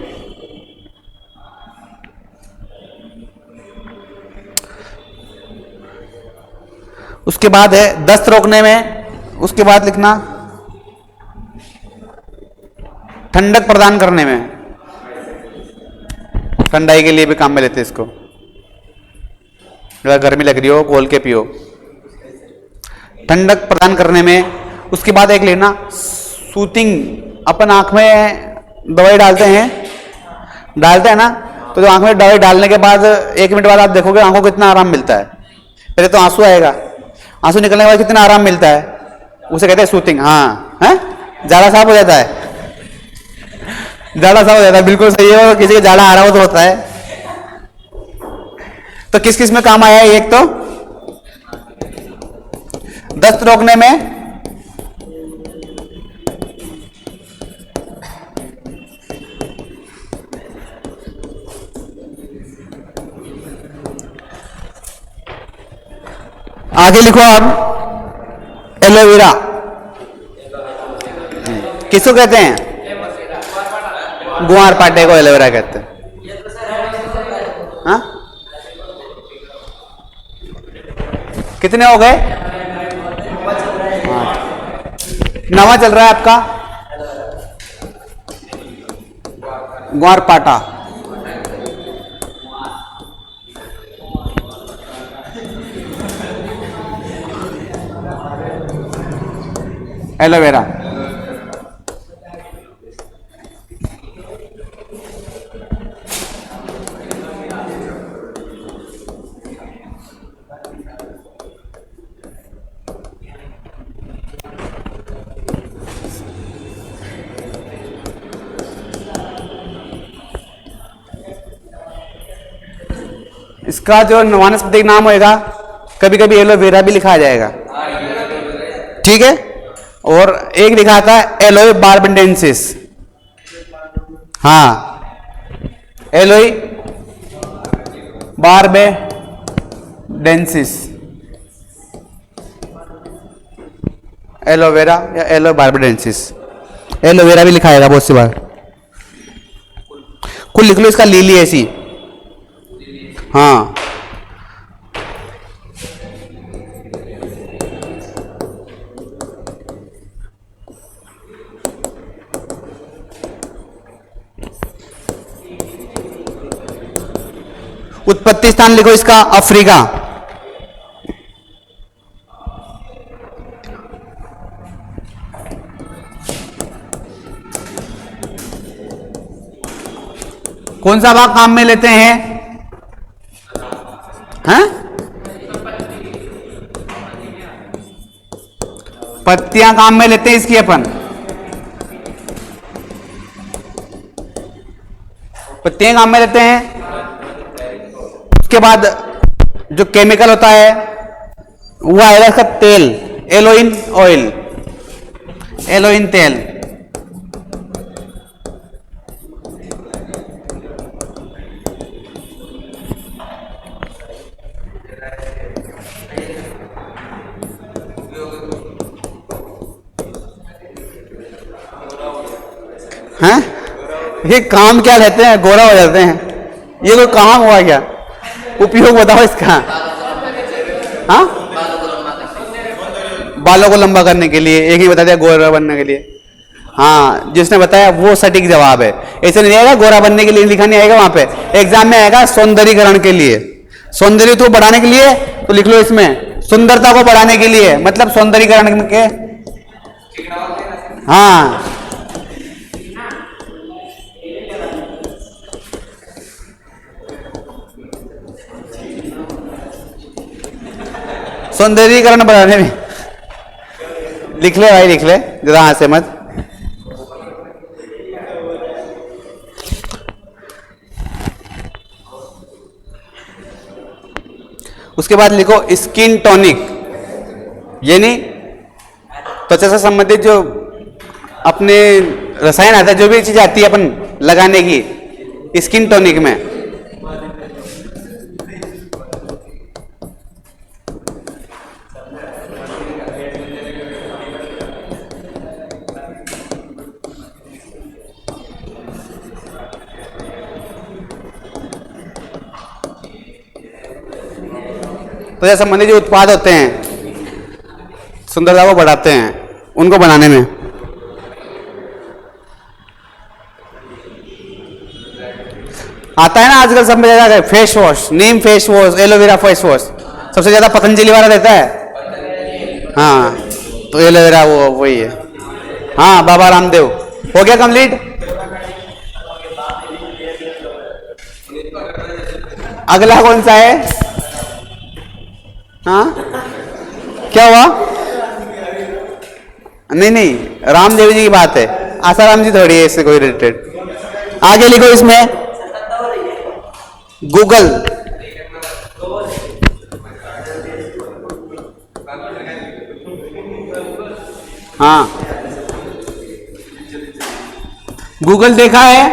उसके बाद है दस्त रोकने में, उसके बाद लिखना ठंडक प्रदान करने में, ठंडाई के लिए भी काम में लेते हैं इसको। अगर गर्मी लग रही हो घोल के पियो, ठंडक प्रदान करने में। उसके बाद एक लेना सूतिंग। अपन आंख में दवाई डालते हैं ना, तो जो आंख में दवाई डालने के बाद 1 मिनट बाद आप देखोगे आंखों को कितना आराम मिलता है। पहले तो आंसू आएगा, आंसू निकलने के बाद कितना आराम मिलता है, उसे कहते हैं सूतिंग। हाँ है, जाड़ा साफ हो जाता है, जाड़ा साफ हो जाता है, बिल्कुल सही है। और किसी का जाड़ा आ रहा हो तो होता है। तो किस किस में काम आया है? एक तो दस्त रोकने में, आगे लिखो आप एलोवेरा। किसको कहते हैं? गुआर पाटे को एलोवेरा कहते हैं। हाँ, कितने हो गए? नवा चल रहा है आपका गुआर पाटा। एलोवेरा। इसका जो वानस्पतिक नाम होएगा, कभी कभी एलोवेरा भी लिखा जाएगा, ठीक है। और एक लिखा था एलोई बार्बेडेंसिस, हाँ एलोई बार्बेडेंसिस, एलोवेरा या एलोई बार्बेडेंसिस, एलोवेरा भी लिखा आएगा बहुत सी बार। कुल लिख लो इसका लीली ऐसी, हाँ उत्पत्ति स्थान लिखो इसका अफ्रीका, कौन सा भाग काम में लेते हैं? हैं? पत्तियां काम में लेते हैं इसकी अपन, पत्तियां काम में लेते हैं। उसके बाद जो केमिकल होता है वो आएगा इसका तेल, एलोइन ऑयल, एलोइन तेल। हैं? ये काम क्या लेते हैं? गोरा हो जाते हैं, ये कोई काम हुआ क्या? उपयोग बताओ इसका। हाँ, बालों को लंबा करने के लिए, एक ही बता दिया गोरा बनने के लिए। हाँ, जिसने बताया वो सटीक जवाब है। ऐसे नहीं आएगा गोरा बनने के लिए लिखा नहीं आएगा, वहां पे एग्जाम में आएगा सौंदर्यीकरण के लिए, सौंदर्य तो बढ़ाने के लिए, तो लिख लो इसमें सुंदरता को बढ़ाने के लिए, मतलब सौंदर्यीकरण के। हाँ, सौंदर्यीकरण बढ़ाने में। लिख ले भाई, लिख ले जरा, हाथ से मत। उसके बाद लिखो स्किन टॉनिक, यानी त्वचा से संबंधित जो अपने रसायन आता है, जो भी चीज आती है अपन लगाने की स्किन टॉनिक में। त्वचा संबंधी जो उत्पाद होते हैं सुंदरता को बढ़ाते हैं, उनको बनाने में। आता है ना आजकल सब में ज्यादा face wash, neem face wash, aloe vera face wash, सबसे ज्यादा पतंजलि वाला रहता है। हाँ, तो एलोवेरा वो वही है। हाँ, बाबा रामदेव। हो गया कंप्लीट। अगला कौन सा है? हाँ, क्या हुआ? नहीं नहीं, रामदेव जी की बात है, आसाराम जी थोड़ी है इससे कोई रिलेटेड। आगे लिखो इसमें गूगल, हाँ गूगल देखा है?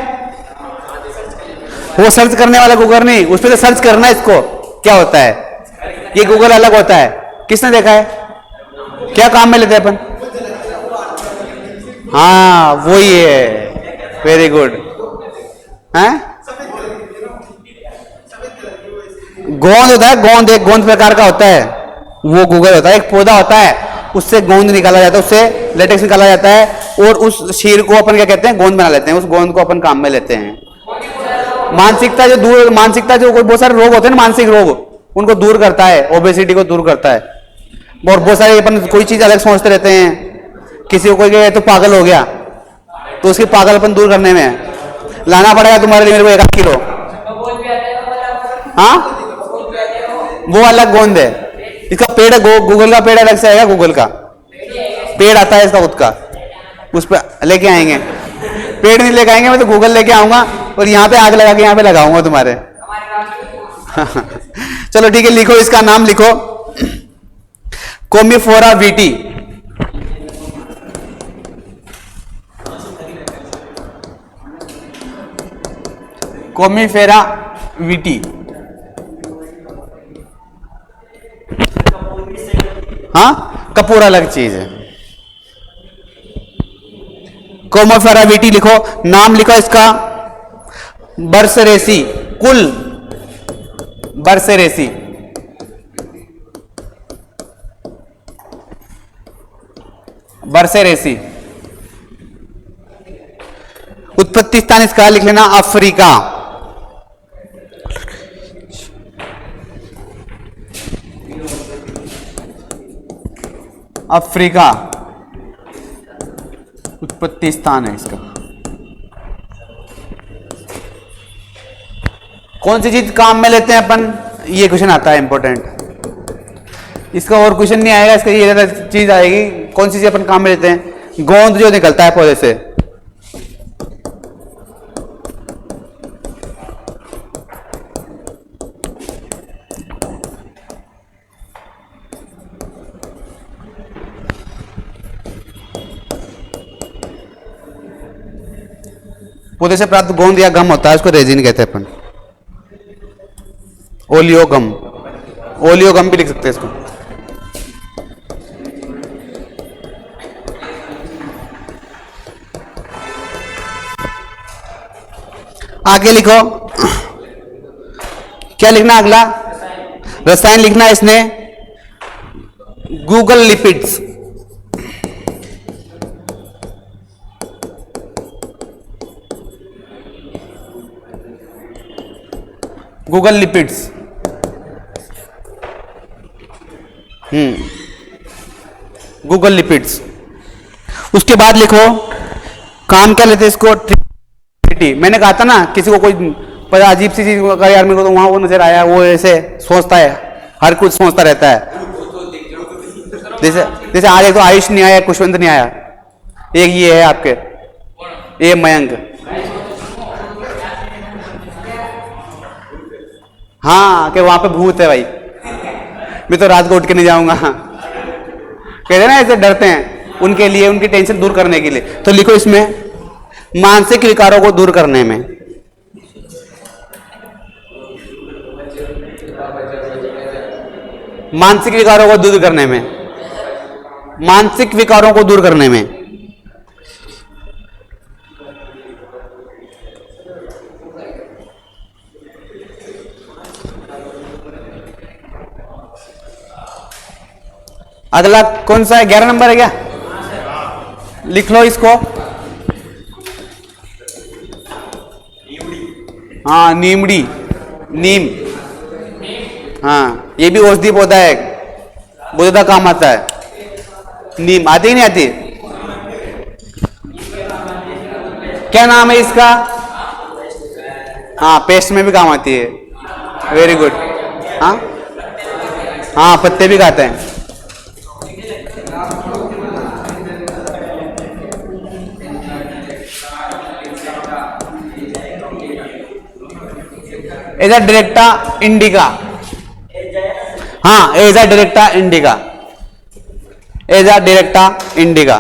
वो सर्च करने वाला गूगल नहीं, उस पर तो सर्च करना है इसको क्या होता है। ये गूगल अलग होता है। किसने देखा है? क्या काम में लेते हैं अपन? हाँ, वो ही है, वेरी गुड। हैं? गोंद होता है, गोंद एक गोंद प्रकार का होता है, वो गूगल होता है। एक पौधा होता है, उससे गोंद निकाला जाता है, उससे लेटेक्स निकाला जाता है, और उस शीर को अपन क्या कहते हैं? गोंद बना लेते हैं। उस गोंद को अपन काम में लेते हैं। मानसिकता जो दूर, मानसिकता जो कोई बहुत सारे रोग होते हैं ना, मानसिक रोग, उनको दूर करता है, ओबेसिटी को दूर करता है। और बहुत सारे अपन कोई चीज अलग सोचते रहते हैं, किसी को कोई तो पागल हो गया, तो उसकी पागलपन दूर करने में लाना पड़ेगा तुम्हारे लिए मेरे को 1 किलो। हाँ, वो अलग गोंद है। इसका पेड़ है, गूगल का पेड़ अलग से आएगा, गूगल का पेड़ आता है इसका खुद का, उस पर लेके आएंगे। पेड़ नहीं लेके आएंगे, मैं तो गूगल लेके आऊंगा और यहाँ पे आग लगा के यहाँ पे लगाऊंगा तुम्हारे। चलो ठीक है, लिखो इसका नाम लिखो, कोमीफोरा वीटी। कोमीफेरा वीटी। हाँ, कपूर अलग चीज है। कोमीफेरा वीटी लिखो, नाम लिखो इसका बर्सरेसी, कुल बर्सरेसी। बर्सरेसी। उत्पत्ति स्थान इसका लिख लेना अफ्रीका। अफ्रीका उत्पत्ति स्थान है इसका। कौन सी चीज काम में लेते हैं अपन, ये क्वेश्चन आता है इंपॉर्टेंट। इसका और क्वेश्चन नहीं आएगा, इसका ये ज्यादा चीज आएगी, कौन सी चीज अपन काम में लेते हैं। गोंद जो निकलता है पौधे से, पौधे से प्राप्त गोंद या गम होता है, उसको रेजिन कहते हैं अपन। ओलियोगम, ओलियोगम भी लिख सकते हैं इसको। आगे लिखो, क्या लिखना अगला, रसायन लिखना है इसने Google lipids. Google lipids. Google lipids. उसके बाद लिखो, काम क्या लेते हैं इसको, ट्रिनिटी। मैंने कहा था ना, किसी को कोई पता अजीब सी चीज अगर यार मेरे को तो वहां वो नजर आया, वो ऐसे सोचता है, हर कुछ सोचता रहता है। जैसे जैसे आज एक तो आयुष नहीं आया, कुशवंत नहीं आया, एक ये है आपके, ये मयंक। हाँ, कि वहां पे भूत है भाई, मैं तो रात को उठ के नहीं जाऊंगा। कहते हैं ना ऐसे डरते हैं, उनके लिए, उनकी टेंशन दूर करने के लिए। तो लिखो इसमें मानसिक विकारों को दूर करने में, मानसिक विकारों को दूर करने में, मानसिक विकारों को दूर करने में। अगला कौन सा है, 11 नंबर है क्या, लिख लो इसको। हाँ, नीमड़ी, नीम। हाँ, ये भी औषधि पौधा है, बहुत ज्यादा काम आता है। नीम आती ही नहीं आती, क्या नाम है इसका। हाँ, पेस्ट में भी काम आती है, वेरी गुड। हाँ हाँ, पत्ते भी खाते हैं। एजा डायरेक्टा इंडिका। हाँ, एजा डायरेक्टा इंडिका, एजा डायरेक्टा इंडिका।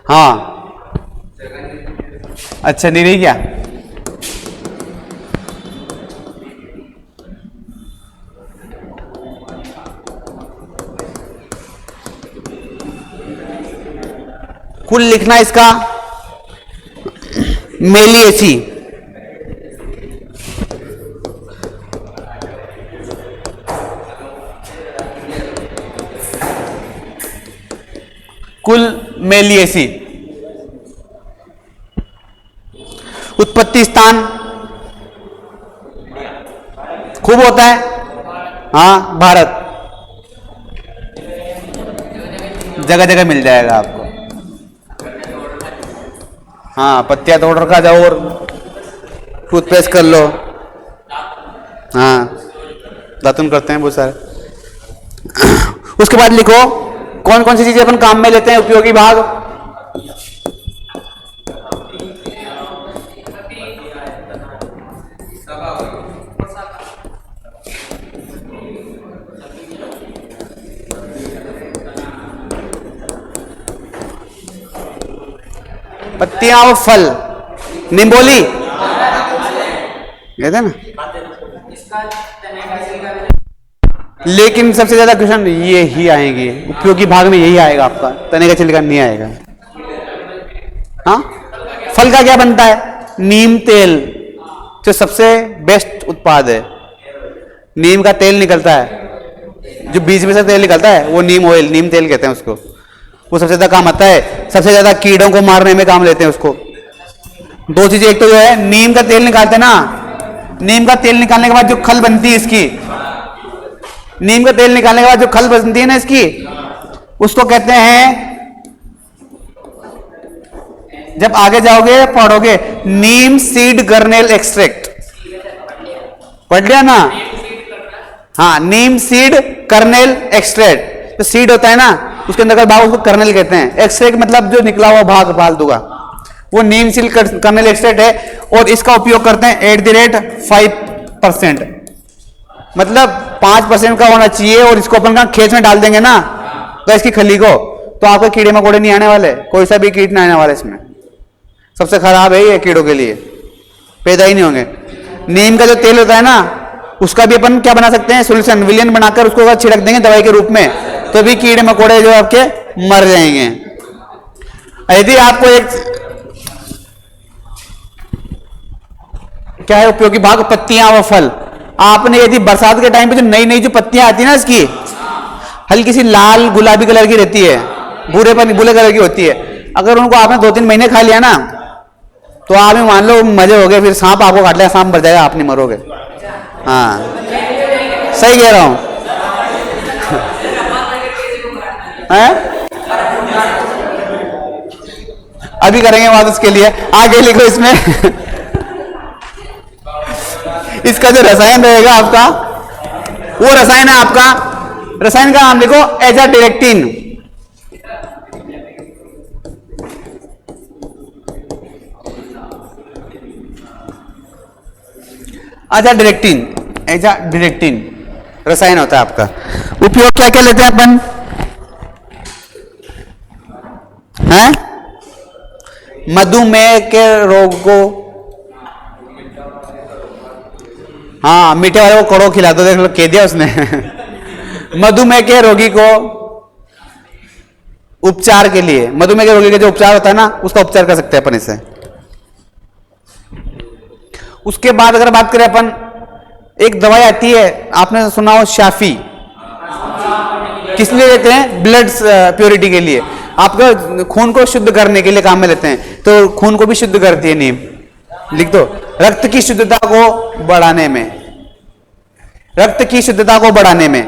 हाँ, अच्छा नहीं रही क्या। कुल लिखना इसका मेलिएसी। कुल मेलिएसी। उत्पत्ति स्थान खूब होता है, हाँ, भारत। जगह जगह मिल जाएगा आपको। हाँ, पत्तियां तोड़ रखा जाओ और टूथपेस्ट कर लो। हाँ, दातुन करते हैं बहुत सारे। उसके बाद लिखो कौन कौन सी चीजें अपन काम में लेते हैं, उपयोगी भाग। पत्तियां और फल, निम्बोली कहते हैं ना। लेकिन सबसे ज्यादा क्वेश्चन ये ही आएंगे, उपयोगी भाग में यही आएगा आपका, तने का छिलका नहीं आएगा। हाँ, फल का क्या बनता है? नीम तेल, जो सबसे बेस्ट उत्पाद है। नीम का तेल निकलता है, जो बीज में से तेल निकलता है वो नीम ऑयल, नीम तेल कहते हैं उसको। वो सबसे ज्यादा काम आता है, सबसे ज्यादा कीड़ों को मारने में काम लेते हैं उसको। दो चीजें, एक तो जो है नीम का तेल निकालते हैं ना, नीम का तेल निकालने के बाद जो खल बनती है इसकी, नीम का तेल निकालने के बाद जो खल बनती है ना इसकी, उसको कहते हैं, जब आगे जाओगे पढ़ोगे, नीम सीड कर्नेल एक्सट्रैक्ट, पढ़ लिया ना। हाँ, नीम सीड कर्नेल एक्सट्रैक्ट, तो सीड होता है ना उसके अंदर का भाग उसको कर्नेल कहते हैं, एक्सट्रैक्ट मतलब जो निकला हुआ भाग फालतू का, वो नीम सीड कर्नेल एक्सट्रैक्ट है। और इसका उपयोग करते हैं @5%, मतलब 5% का होना चाहिए। और इसको अपन खेत में डाल देंगे ना, तो इसकी खली को, तो आपके कीड़े मकोड़े नहीं आने वाले, कोई सा भी कीट नहीं आने वाले इसमें। सबसे खराब है ये कीड़ों के लिए, पैदा ही नहीं होंगे। नीम का जो तेल होता है ना, उसका भी अपन क्या बना सकते हैं, सोल्यूशन विलियन बनाकर उसको छिड़क देंगे दवाई के रूप में, तो भी कीड़े मकोड़े जो आपके मर जाएंगे। यदि आपको एक क्या है उपयोगी भाग, पत्तियां व फल, आपने यदि बरसात के टाइम पे जो नई नई जो पत्तियां आती है ना इसकी, हल्की सी लाल गुलाबी कलर की रहती है, भूरे कलर की होती है, अगर उनको आपने 2-3 महीने खा लिया ना, तो आप ही मान लो मजे हो गए, फिर सांप आपको काट लिया, सांप मर जाएगा, आप नहीं मरोगे। हाँ, सही कह रहा हूं। अभी करेंगे बात उसके लिए, आगे लिखो इसमें। इसका जो रसायन रहेगा आपका, वो रसायन है आपका, रसायन का नाम लिखो एजाडिरेक्टिन। एजाडिरेक्टिन रसायन होता है आपका। उपयोग क्या क्या लेते हैं अपन? हैं? मधुमेह के रोग को, हाँ मीठे वाले को कड़ो खिला दो, देख लो कह दिया उसने। मधुमेह के रोगी को उपचार के लिए, मधुमेह के रोगी का जो उपचार होता है ना, उसका उपचार कर सकते हैं अपन इसे। उसके बाद अगर बात करें अपन, एक दवाई आती है, आपने सुना हो शाफी, किस लिए लेते हैं? ब्लड प्योरिटी के लिए, आपका खून को शुद्ध करने के लिए काम में लेते हैं, तो खून को भी शुद्ध करती है नीम। लिख दो, रक्त की शुद्धता को बढ़ाने में, रक्त की शुद्धता को बढ़ाने में,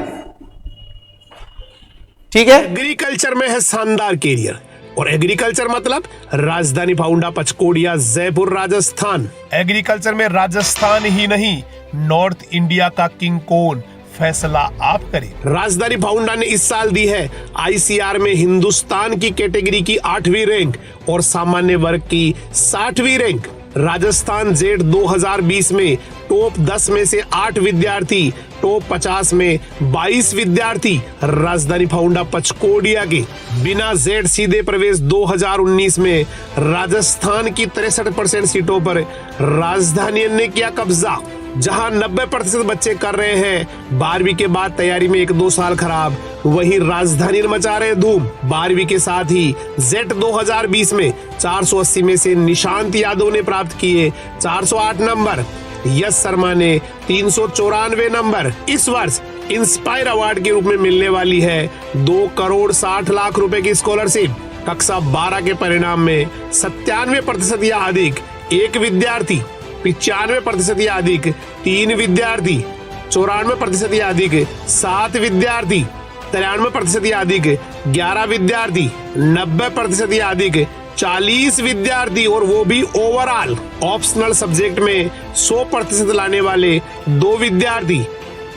ठीक है। एग्रीकल्चर में है शानदार कैरियर, और एग्रीकल्चर मतलब राजधानी फाउंडा पचकोड़िया जयपुर राजस्थान। एग्रीकल्चर में राजस्थान ही नहीं, नॉर्थ इंडिया का किंग कौन, फैसला आप करें। राजधानी फाउंडा ने इस साल दी है ICR में हिंदुस्तान की कैटेगरी की 8वीं रैंक और सामान्य वर्ग की 60वीं रैंक। राजस्थान जेड 2020 में टॉप 10 में से 8 विद्यार्थी, टॉप 50 में 22 विद्यार्थी राजधानी फाउंडा पचकोड़िया के। बिना जेड सीधे प्रवेश 2019 में राजस्थान की 63% सीटों पर राजधानी ने किया कब्जा। जहां 90% बच्चे कर रहे हैं 12वीं के बाद तैयारी में 1-2 साल खराब, वहीं राजधानी मचा रहे धूम। 12वीं के साथ ही जेट 2020 में 480 में से निशांत यादव ने प्राप्त किए 408 नंबर, यश शर्मा ने 394 नंबर। इस वर्ष इंस्पायर अवार्ड के रूप में मिलने वाली है 2,60,00,000 रुपए की स्कॉलरशिप। कक्षा 12 के परिणाम में 97% या अधिक एक विद्यार्थी, 95% या अधिक 3 विद्यार्थी, 94% या अधिक 7 विद्यार्थी, 93% या अधिक 11 विद्यार्थी, 90% या अधिक 40 विद्यार्थी, और वो भी ओवरऑल। ऑप्शनल सब्जेक्ट में 100% लाने वाले 2 विद्यार्थी,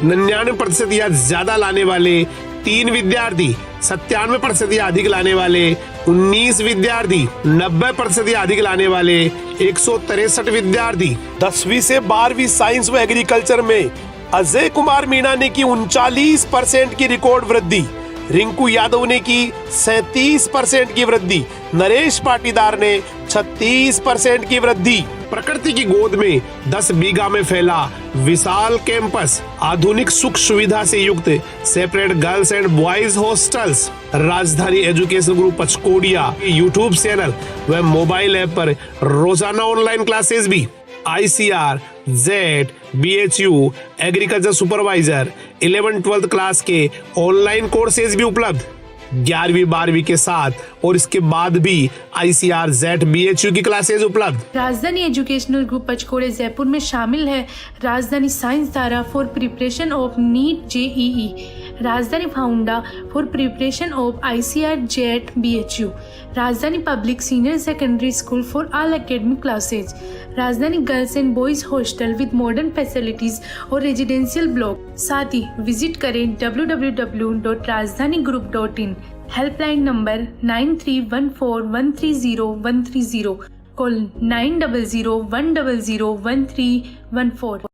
99% या ज्यादा लाने वाले 3 विद्यार्थी, 97% या अधिक लाने वाले 19 विद्यार्थी, 90% या अधिक लाने वाले 163 विद्यार्थी। 10वीं से 12वीं साइंस व एग्रीकल्चर में अजय कुमार मीणा ने की 39% की रिकॉर्ड वृद्धि, रिंकू यादव ने की 37% की वृद्धि, नरेश पाटीदार ने 36% की वृद्धि। प्रकृति की गोद में 10 बीघा में फैला विशाल कैंपस, आधुनिक सुख सुविधा से युक्त separate girls and boys hostels. राजधानी एजुकेशन ग्रुप पचकोड़िया यूट्यूब चैनल व मोबाइल ऐप पर रोजाना ऑनलाइन क्लासेस भी। ICR, JET, BHU, agriculture supervisor 11-12 class के ऑनलाइन कोर्सेज भी उपलब्ध। 11वीं 12वीं के साथ और इसके बाद भी ICR, जेट, BHU की क्लासेज उपलब्ध। राजधानी एजुकेशनल ग्रुप पचकोड़े जयपुर में शामिल है राजधानी साइंस धारा for preparation of NEET JEE, Rajdhani फाउंडा for preparation of ICR, JET, BHU, Rajdhani public senior secondary school for all academic classes, Rajdhani girls and boys hostel with modern facilities और रेजिडेंशियल ब्लॉक। साथ ही विजिट करें www.rajdanigroup.in। Helpline number 9314130130, call 9001001314।